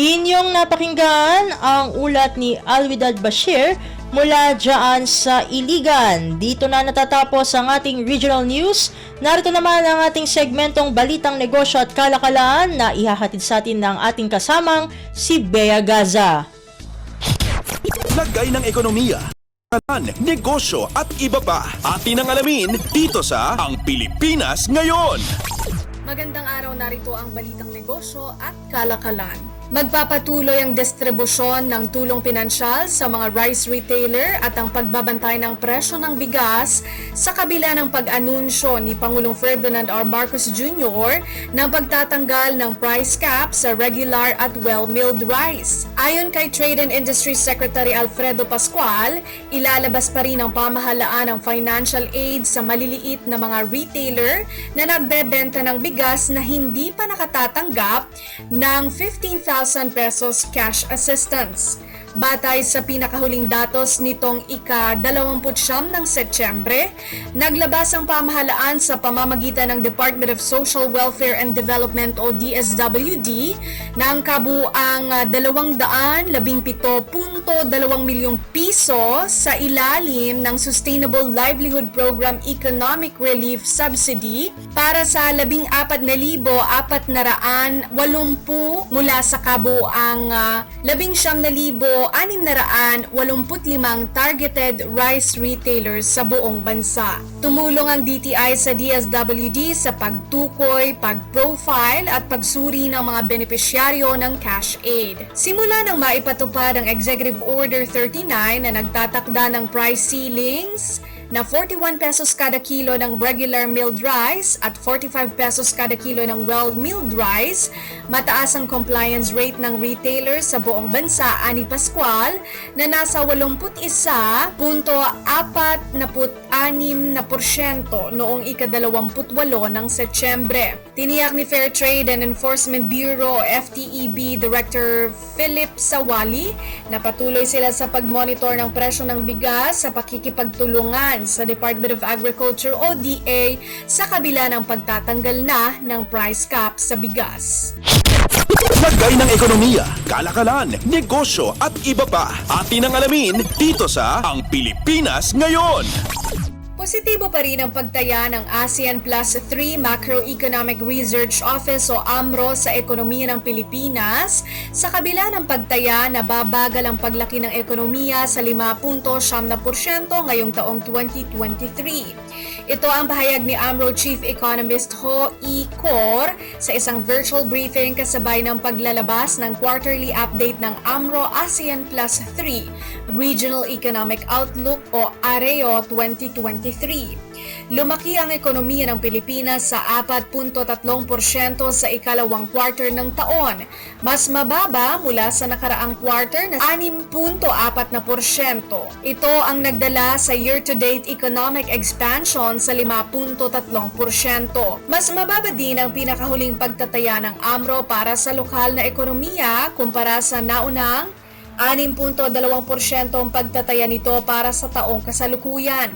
Inyong napakinggan ang ulat ni Alwidad Bashir mula dyan sa Iligan. Dito na natatapos ang ating regional news. Narito naman ang ating segmentong Balitang Negosyo at Kalakalan na ihahatid sa atin ng ating kasamang si Bea Gaza. Lagay ng ekonomiya, negosyo at iba pa. Atin ang alamin dito sa Ang Pilipinas Ngayon. Magandang araw, narito ang Balitang Negosyo at Kalakalan. Magpapatuloy ang distribusyon ng tulong pinansyal sa mga rice retailer at ang pagbabantay ng presyo ng bigas sa kabila ng pag-anunsyo ni Pangulong Ferdinand R. Marcos Jr. ng pagtatanggal ng price cap sa regular at well-milled rice. Ayon kay Trade and Industry Secretary Alfredo Pascual, ilalabas pa rin ang pamahalaan ng financial aid sa maliliit na mga retailer na nagbebenta ng bigas na hindi pa nakatatanggap ng 15,000 pesos cash assistance. Batay sa pinakahuling datos nitong ika-29 ng Setyembre, naglabas ang pamahalaan sa pamamagitan ng Department of Social Welfare and Development o DSWD ng kabuang 217.2 milyong piso sa ilalim ng Sustainable Livelihood Program Economic Relief Subsidy para sa 14,480 mula sa kabuang 19,685 targeted rice retailers sa buong bansa. Tumulong ang DTI sa DSWD sa pagtukoy, pag-profile at pagsuri ng mga benepisyaryo ng cash aid. Simula nang maipatupad ang Executive Order 39 na nagtatakda ng price ceilings na 41 pesos kada kilo ng regular milled rice at 45 pesos kada kilo ng well-milled rice, mataas ang compliance rate ng retailers sa buong bansa, ani Pascual, na nasa 81.46% noong ika-28 ng Setyembre. Tiniyak ni Fair Trade and Enforcement Bureau o FTEB Director Philip Sawali na patuloy sila sa pagmonitor ng presyo ng bigas sa pakikipagtulungan sa Department of Agriculture o DA sa kabila ng pagtatanggal na ng price cap sa bigas. Lagay ng ekonomiya, kalakalan, negosyo at iba pa. Atin ang alamin dito sa Ang Pilipinas Ngayon. Positibo pa rin ang pagtaya ng ASEAN Plus 3 Macroeconomic Research Office o AMRO sa ekonomiya ng Pilipinas sa kabila ng pagtaya na babagal ang paglaki ng ekonomiya sa 5.7% ngayong taong 2023. Ito ang pahayag ni AMRO Chief Economist Ho E. Cor sa isang virtual briefing kasabay ng paglalabas ng quarterly update ng AMRO ASEAN Plus 3 Regional Economic Outlook o AREO 2023. Lumaki ang ekonomiya ng Pilipinas sa 4.3% sa ikalawang quarter ng taon, mas mababa mula sa nakaraang quarter na 6.4%. Ito ang nagdala sa year-to-date economic expansion sa 5.3%. Mas mababa din ang pinakahuling pagtataya ng AMRO para sa lokal na ekonomiya kumpara sa naunang 6.2% ang pagtataya nito para sa taong kasalukuyan.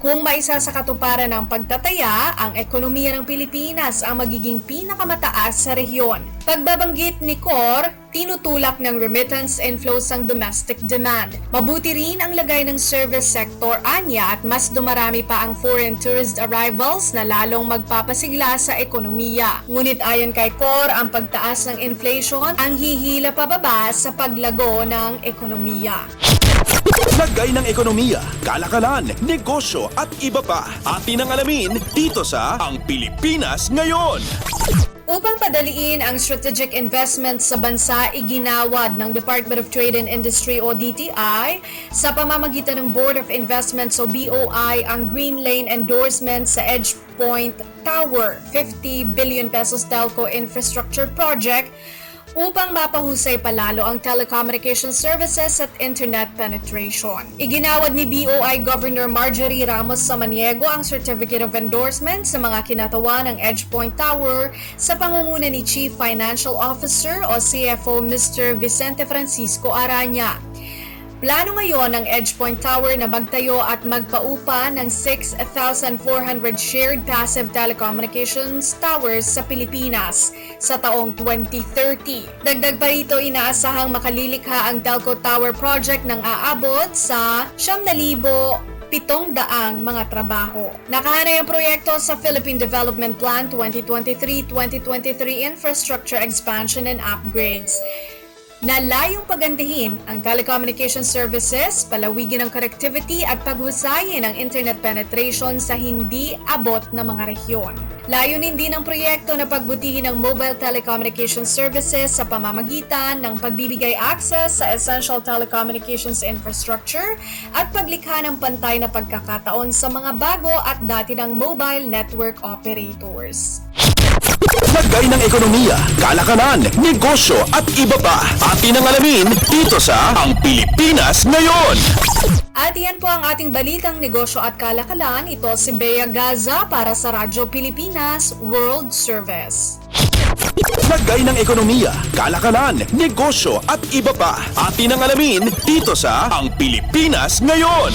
Kung maisa sa katuparan ng pagtataya, ang ekonomiya ng Pilipinas ang magiging pinakamataas sa rehiyon. Pagbabanggit ni Cor, tinutulak ng remittance inflows ang domestic demand. Mabuti rin ang lagay ng service sector anya at mas dumarami pa ang foreign tourist arrivals na lalong magpapasigla sa ekonomiya. Ngunit ayon kay Cor, ang pagtaas ng inflation ang hihila pababa sa paglago ng ekonomiya. Lagay ng ekonomiya, kalakalan, negosyo at iba pa. Atin ang alamin dito sa Ang Pilipinas Ngayon. Upang padaliin ang strategic investments sa bansa, iginawad ng Department of Trade and Industry o DTI sa pamamagitan ng Board of Investments o BOI ang Green Lane endorsement sa EdgePoint Tower, 50 billion pesos telco infrastructure project upang mapahusay palalo ang telecommunication services at internet penetration. Iginawad ni BOI Governor Marjorie Ramos Samaniego ang Certificate of Endorsement sa mga kinatawa ng EdgePoint Tower sa pangunguna ni Chief Financial Officer o CFO Mr. Vicente Francisco Aranya. Plano ngayon ng EdgePoint Tower na magtayo at magpaupa ng 6,400 shared passive telecommunications towers sa Pilipinas sa taong 2030. Dagdag pa rito, inaasahang makalilikha ang Telco Tower Project ng aabot sa 700 mga trabaho. Nakahanay ang proyekto sa Philippine Development Plan 2023-2023 Infrastructure Expansion and Upgrades na layong pagandahin ang telecommunication services, palawigin ang connectivity at paghusayin ang internet penetration sa hindi abot na mga rehiyon. Layunin din ng proyekto na pagbutihin ang mobile telecommunication services sa pamamagitan ng pagbibigay access sa essential telecommunications infrastructure at paglikha ng pantay na pagkakataon sa mga bago at dati ng mobile network operators. Lagay ng ekonomiya, kalakalan, negosyo at iba pa. Atin ang alamin dito sa Ang Pilipinas Ngayon. At yan po ang ating balitang negosyo at kalakalan. Ito si Bea Gaza para sa Radyo Pilipinas World Service. Lagay ng ekonomiya, kalakalan, negosyo at iba pa. Atin ang alamin dito sa Ang Pilipinas Ngayon.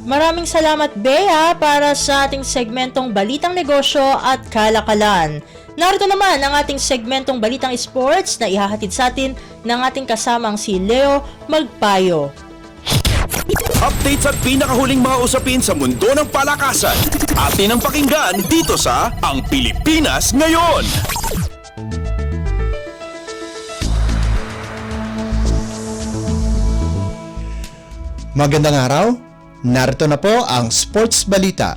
Maraming salamat, Bea, para sa ating segmentong Balitang Negosyo at Kalakalan. Narito naman ang ating segmentong Balitang Sports na ihahatid sa atin ng ating kasamang si Leo Magpayo. Updates at pinakahuling mga usapin sa mundo ng palakasan. Atin ang pakinggan dito sa Ang Pilipinas Ngayon. Magandang araw. Narito na po ang Sports Balita.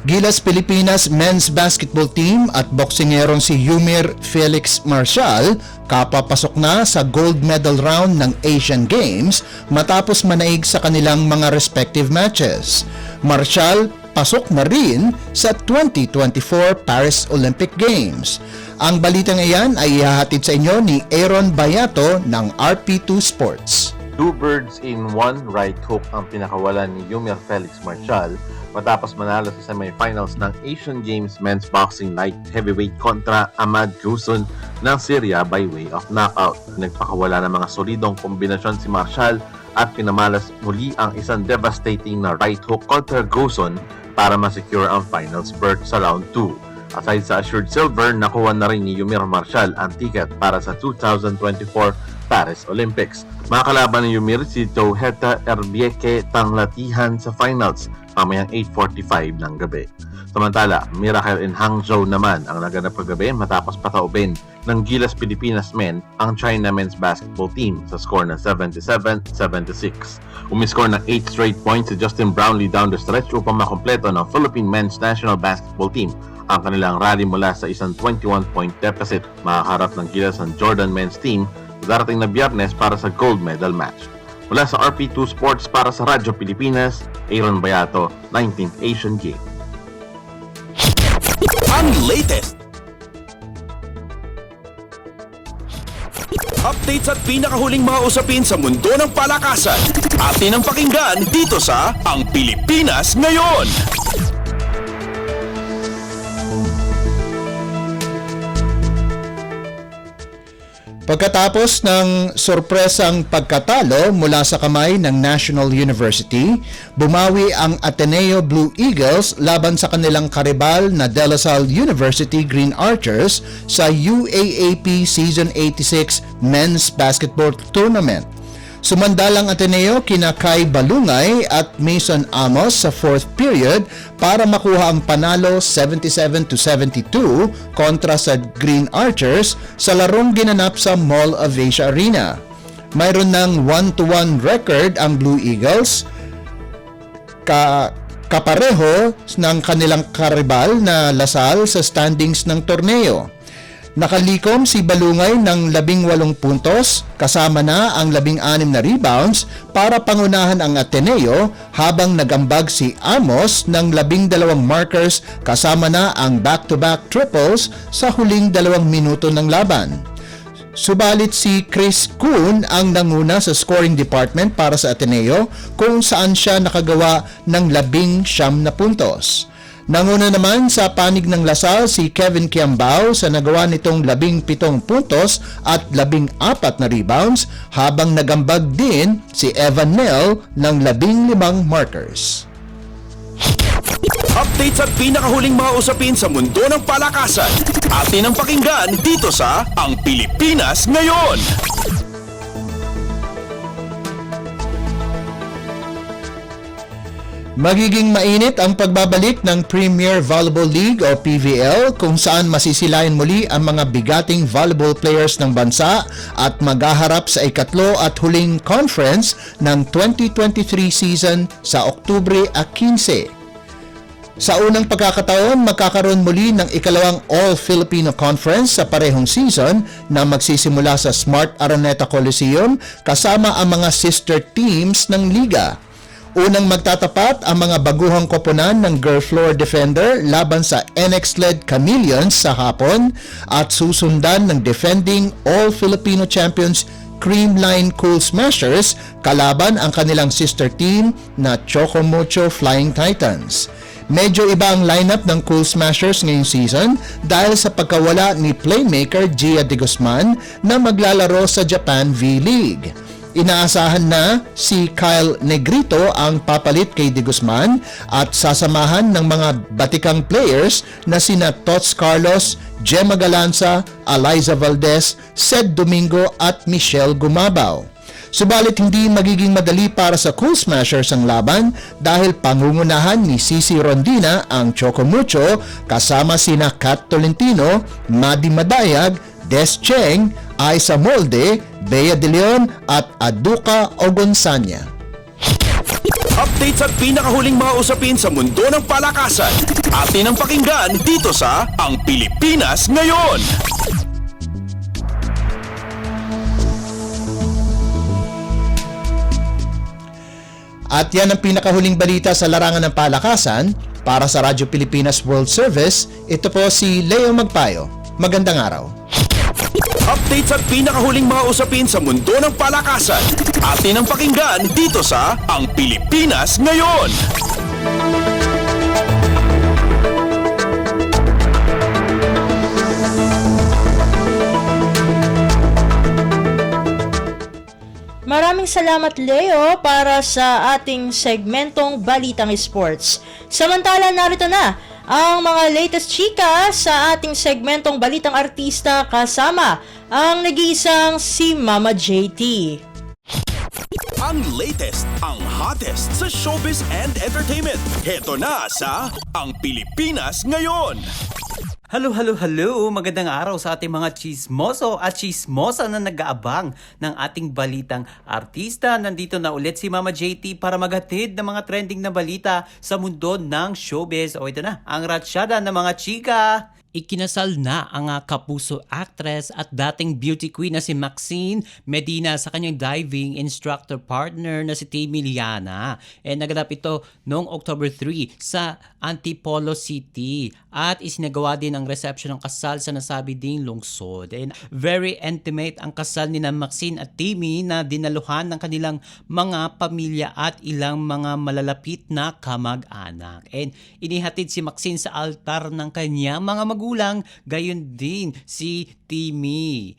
Gilas Pilipinas Men's Basketball Team at boksingerong si Yumir Felix Marcial kapapasok na sa gold medal round ng Asian Games matapos manaig sa kanilang mga respective matches. Marcial pasok na rin sa 2024 Paris Olympic Games. Ang balitang iyan ay ihahatid sa inyo ni Aaron Bayato ng RP2 Sports. Two birds in one right hook ang pinakawalan ni Yumir Felix Marcial matapos manalo sa semifinals ng Asian Games Men's Boxing Light Heavyweight kontra Ahmad Guson ng Syria by way of knockout. Nagpakawala ng mga solidong kombinasyon si Marcial at pinamalas muli ang isang devastating na right hook kontra Guson para ma-secure ang finals berth sa round 2. Aside sa assured silver, nakuha na rin ni Yumir Marcial ang ticket para sa 2024 Paris Olympics. Makakalaban ni Yumir si Touheta Erbieke tanglatihan sa finals mamayang 8:45 ng gabi. Samantala, Miracle in Hangzhou naman ang naganap kagabi matapos pataubin ng Gilas Pilipinas Men ang China Men's Basketball Team sa score na 77-76. Umiscore ng 8 straight points si Justin Brownlee down the stretch upang makompleto ng Philippine Men's National Basketball Team ang kanilang rally mula sa isang 21-point deficit. Makaharap ng Gilas ang Jordan Men's Team darating na Biyernes para sa gold medal match. Mula sa RP2 Sports para sa Radyo Pilipinas, Aaron Bayato, 19th Asian Games. Ang latest updates at pinakahuling mga usapin sa mundo ng palakasan. Atin ang pakinggan dito sa Ang Pilipinas Ngayon. Pagkatapos ng sorpresang pagkatalo mula sa kamay ng National University, bumawi ang Ateneo Blue Eagles laban sa kanilang karibal na De La Salle University Green Archers sa UAAP Season 86 Men's Basketball Tournament. Sumandalang Ateneo kina Kai Balungay at Mason Amos sa fourth period para makuha ang panalo 77-72 kontra sa Green Archers sa larong ginanap sa Mall of Asia Arena. Mayroon ng 1-1 record ang Blue Eagles kapareho ng kanilang karibal na La Salle sa standings ng torneo. Nakalikom si Balungay ng 18 puntos, kasama na ang 16 na rebounds para pangunahan ang Ateneo habang nagambag si Amos ng 12 markers kasama na ang back-to-back triples sa huling 2 minuto ng laban. Subalit si Chris Kuhn ang nanguna sa scoring department para sa Ateneo kung saan siya nakagawa ng 19 na puntos. Nanguna naman sa panig ng Lasal si Kevin Kiambao sa nagawa nitong 17 puntos at 14 na rebounds habang nagambag din si Evan Nell ng 15 markers. Updates at pinakahuling mga usapin sa mundo ng palakasan. Atin ang pakinggan dito sa Ang Pilipinas Ngayon. Magiging mainit ang pagbabalik ng Premier Volleyball League o PVL kung saan masisilayan muli ang mga bigating volleyball players ng bansa at maghaharap sa ikatlo at huling conference ng 2023 season sa Oktubre 15. Sa unang pagkakataon, magkakaroon muli ng ikalawang All-Filipino Conference sa parehong season na magsisimula sa Smart Araneta Coliseum kasama ang mga sister teams ng liga. Unang magtatapat ang mga baguhang koponan ng Girl Floor Defender laban sa NX-led Chameleons sa hapon at susundan ng defending All-Filipino Champions Creamline Cool Smashers kalaban ang kanilang sister team na Chocomucho Flying Titans. Medyo iba ang lineup ng Cool Smashers ngayong season dahil sa pagkawala ni playmaker Gia De Guzman na maglalaro sa Japan V-League. Inaasahan na si Kyle Negrito ang papalit kay De Guzman at sasamahan ng mga batikang players na sina Tots Carlos, Gemma Galanza, Eliza Valdez, Sed Domingo at Michelle Gumabaw. Subalit hindi magiging madali para sa Cool Smashers ang laban dahil pangungunahan ni Cici Rondina ang Chocomucho kasama sina Kat Tolentino, Madi Madayag, Des Cheng, Aiza Molde, Bea De Leon at Aduka Ogonsanya. Updates at pinakahuling mga usapin sa mundo ng palakasan. Atin ang pakinggan dito sa Ang Pilipinas Ngayon. At yan ang pinakahuling balita sa larangan ng palakasan. Para sa Radyo Pilipinas World Service, ito po si Leo Magpayo. Magandang araw. Updates at pinakahuling mga usapin sa mundo ng palakasan. Atin ang pakinggan dito sa Ang Pilipinas Ngayon. Maraming salamat Leo para sa ating segmentong Balitang Sports. Samantala narito na ang mga latest chika sa ating segmentong Balitang Artista kasama ang nag-iisang si Mama JT. Ang latest, ang hottest sa showbiz and entertainment. Heto na sa Ang Pilipinas Ngayon. Hello! Magandang araw sa ating mga chismoso at chismosa na nag-aabang ng ating balitang artista. Nandito na ulit si Mama JT para maghatid ng mga trending na balita sa mundo ng showbiz. O ito na, ang ratsyada ng mga chika. Ikinasal na ang kapuso actress at dating beauty queen na si Maxine Medina sa kanyang diving instructor partner na si Tammy Liana. Naganap ito noong October 3 sa Antipolo City at isinagawa din ang reception ng kasal sa nasabi ding lungsod. Very intimate ang kasal ni Maxine at Tammy na dinaluhan ng kanilang mga pamilya at ilang mga malalapit na kamag-anak. Inihatid si Maxine sa altar ng kanyang mga magulang, gayon din si Timmy.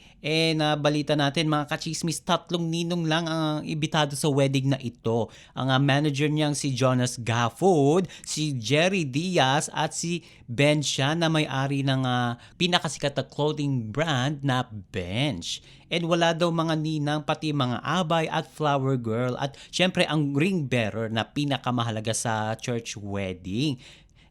Balita natin mga kachismis, 3 ninong lang ang ibitado sa wedding na ito. Ang manager niyang si Jonas Gafford, si Jerry Diaz at si Ben Shah na may-ari ng pinakasikat na clothing brand na Bench. Wala daw mga ninang, pati mga abay at flower girl at syempre ang ring bearer na pinakamahalaga sa church wedding.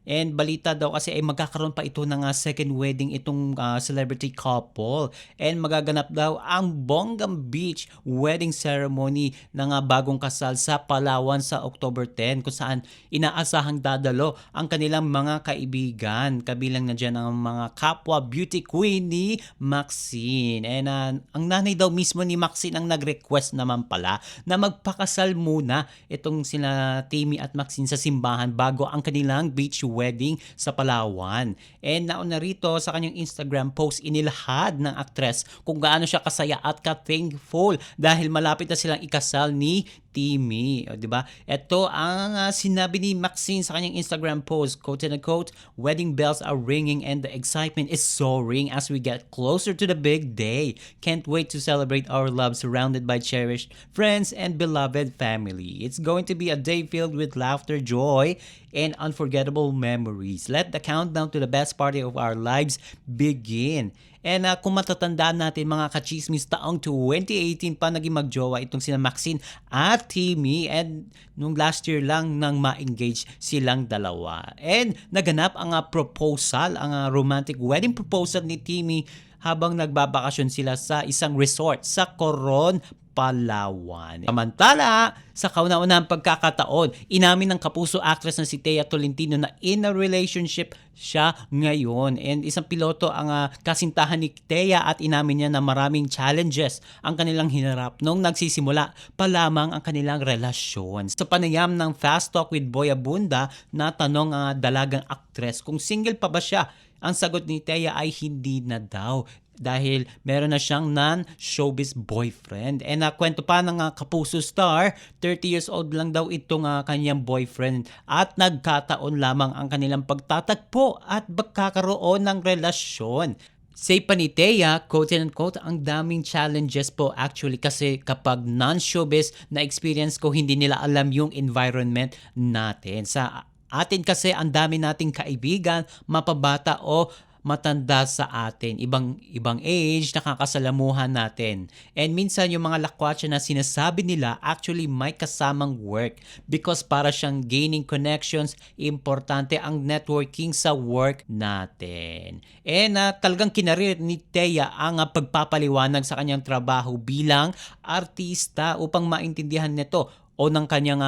And balita daw kasi ay magkakaroon pa ito ng second wedding itong celebrity couple. And magaganap daw ang Bonggang Beach wedding ceremony ng bagong kasal sa Palawan sa October 10 kung saan inaasahang dadalo ang kanilang mga kaibigan. Kabilang na dyan ang mga kapwa beauty queen ni Maxine. And ang nanay daw mismo ni Maxine ang nag-request naman pala na magpakasal muna itong sila Timmy at Maxine sa simbahan bago ang kanilang beach wedding sa Palawan. And nauna rito sa kanyang Instagram post, inilahad ng actress kung gaano siya kasaya at ka-thankful dahil malapit na silang ikasal ni Timmy, di ba? Ito ang sinabi ni Maxine sa kanyang Instagram post, quote and quote, "Wedding bells are ringing and the excitement is soaring as we get closer to the big day. Can't wait to celebrate our love surrounded by cherished friends and beloved family. It's going to be a day filled with laughter, joy, and unforgettable memories. Let the countdown to the best party of our lives begin." And kung matatandaan natin mga kachismis, taong 2018 pa naging magjowa itong sina Maxine at Timmy, and nung last year lang nang ma-engage silang dalawa. And naganap ang proposal, ang romantic wedding proposal ni Timmy habang nagbabakasyon sila sa isang resort sa Coron, Palawan. Samantala, sa kauna-unahang pagkakataon, inamin ng kapuso actress na si Thea Tolentino na in a relationship siya ngayon. And isang piloto ang kasintahan ni Thea at inamin niya na maraming challenges ang kanilang hinarap nung nagsisimula pa lamang ang kanilang relasyon. Sa panayam ng Fast Talk with Boy Abunda, natanong ang dalagang actress kung single pa ba siya. Ang sagot ni Thea ay hindi na daw, dahil meron na siyang non-showbiz boyfriend. And kwento pa ng kapuso star, 30 years old lang daw itong kanyang boyfriend at nagkataon lamang ang kanilang pagtatagpo at magkakaroon ng relasyon. Say pa ni Thea, quote and quote, "Ang daming challenges po actually kasi kapag non-showbiz na experience ko, hindi nila alam yung environment natin. Sa atin kasi ang dami nating kaibigan, mapabata o matanda sa atin, ibang age, nakakasalamuhan natin. And minsan yung mga lakwatsa na sinasabi nila actually may kasamang work because para siyang gaining connections, importante ang networking sa work natin." And talagang kinarir ni Thea ang pagpapaliwanag sa kanyang trabaho bilang artista upang maintindihan nito o ng kanyang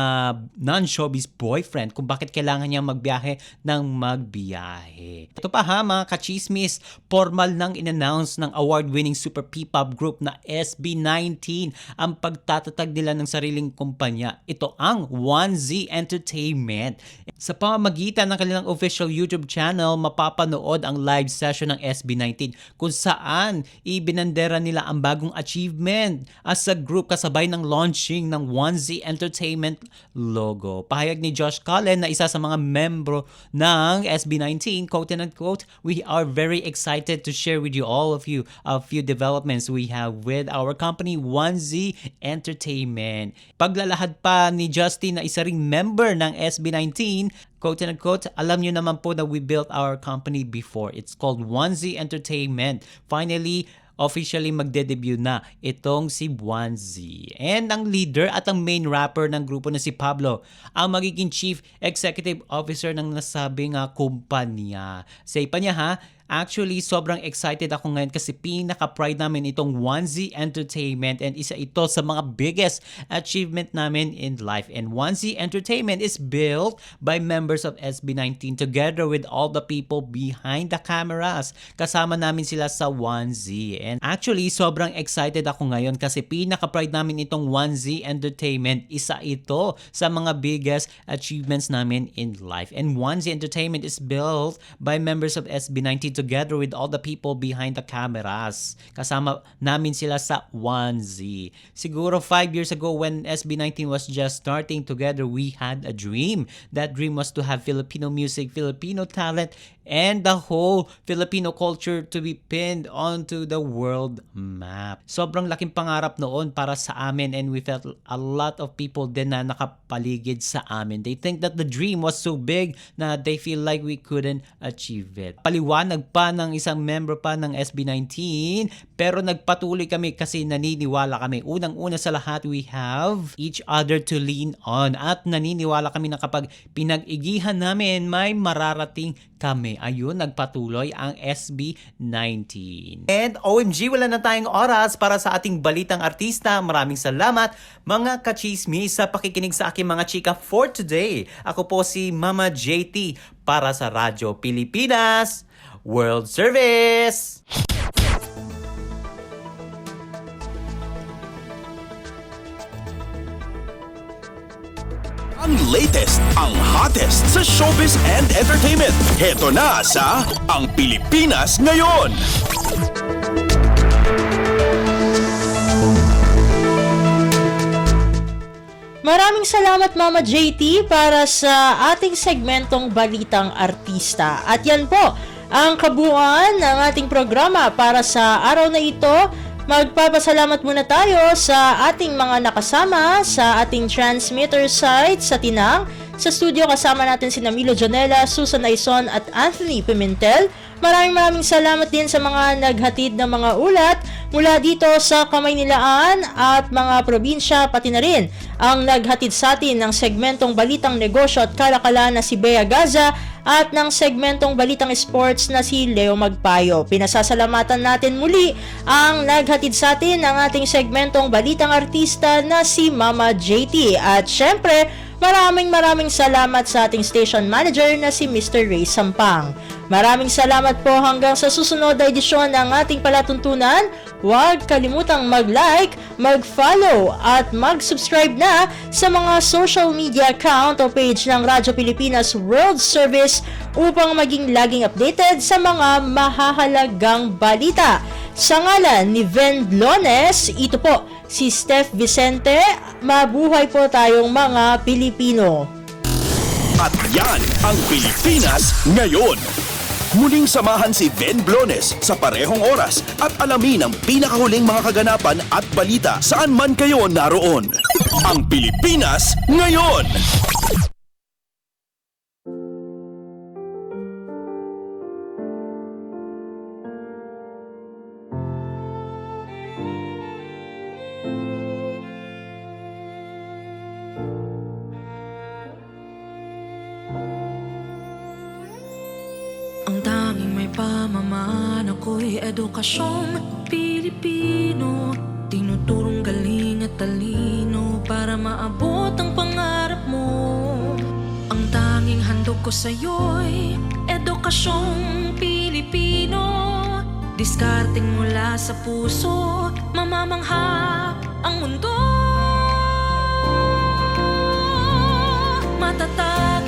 non-showbiz boyfriend kung bakit kailangan niya magbiyahe ng magbiyahe. Ito pa mga kachismis, formal nang in-announce ng award-winning super P-pop group na SB19 ang pagtatatag nila ng sariling kumpanya. Ito ang 1Z Entertainment. Sa pamamagitan ng kanilang official YouTube channel, mapapanood ang live session ng SB19 kung saan ibinandera nila ang bagong achievement as a group kasabay ng launching ng 1Z Entertainment logo. Pahayag ni Josh Cullen na isa sa mga membro ng SB19, quote and unquote, "We are very excited to share with you all of you a few developments we have with our company 1Z Entertainment." Paglalahad pa ni Justin na isa ring member ng SB19, quote and unquote, "Alam nyo naman po na we built our company before. It's called 1Z Entertainment. Finally, officially magde-debut na itong si 1Z." And ang leader at ang main rapper ng grupo na si Pablo ang magiging Chief Executive Officer ng nasabing kumpanya. Say pa niya actually, sobrang excited ako ngayon kasi pinaka-pride namin itong 1Z Entertainment and isa ito sa mga biggest achievement namin in life. And 1Z Entertainment is built by members of SB19 together with all the people behind the cameras. Kasama namin sila sa 1Z. And actually, sobrang excited ako ngayon kasi pinaka-pride namin itong 1Z Entertainment. Isa ito sa mga biggest achievements namin in life. And 1Z Entertainment is built by members of SB19 together with all the people behind the cameras. Kasama namin sila sa 1Z. Siguro 5 years ago when SB19 was just starting together, we had a dream. That dream was to have Filipino music, Filipino talent, and the whole Filipino culture to be pinned onto the world map. Sobrang laking pangarap noon para sa amin, and we felt a lot of people din na nakapaligid sa amin. They think that the dream was so big na they feel like we couldn't achieve it. Paliwanag pa ng isang member pa ng SB19, pero nagpatuloy kami kasi naniniwala kami. Unang-una sa lahat, we have each other to lean on, at naniniwala kami na kapag pinag-igihan namin, may mararating kami. Ayun, nagpatuloy ang SB19. And OMG, wala na tayong oras para sa ating balitang artista. Maraming salamat mga kachismis sa pakikinig sa aking mga chika for today. Ako po si Mama JT para sa Radyo Pilipinas World Service. Ang latest, ang hottest sa showbiz and entertainment. Heto na sa Ang Pilipinas Ngayon. Maraming salamat Mama JT para sa ating segmentong Balitang Artista. At yan po ang kabuuan ng ating programa para sa araw na ito. Magpapasalamat muna tayo sa ating mga nakasama sa ating transmitter site sa Tinang. Sa studio kasama natin si Milo Janela, Susan Aison at Anthony Pimentel. Maraming salamat din sa mga naghatid ng mga ulat mula dito sa Kamaynilaan at mga probinsya, pati na rin ang naghatid sa atin ng segmentong Balitang Negosyo at Kalakalan na si Bea Gaza at ng segmentong Balitang Sports na si Leo Magpayo. Pinasasalamatan natin muli ang naghatid sa atin ng ating segmentong Balitang Artista na si Mama JT. At syempre, maraming salamat sa ating station manager na si Mr. Ray Sampang. Maraming salamat po hanggang sa susunod na edisyon ng ating palatuntunan. Huwag kalimutang mag-like, mag-follow at mag-subscribe na sa mga social media account o page ng Radyo Pilipinas World Service upang maging laging updated sa mga mahahalagang balita. Sa ngalan ni Ven Blones, ito po si Steph Vicente. Mabuhay po tayong mga Pilipino. At yan ang Pilipinas Ngayon. Muling samahan si Ven Blones sa parehong oras at alamin ang pinakahuling mga kaganapan at balita saan man kayo naroon. Ang Pilipinas Ngayon! Ang tanging may pamamaan ako'y edukasyong Pilipino. Tinuturong galing at talino para maabot ang pangarap mo. Ang tanging handog ko sa'yo'y edukasyong Pilipino. Diskarteng mula sa puso, mamamangha ang mundo. Matatag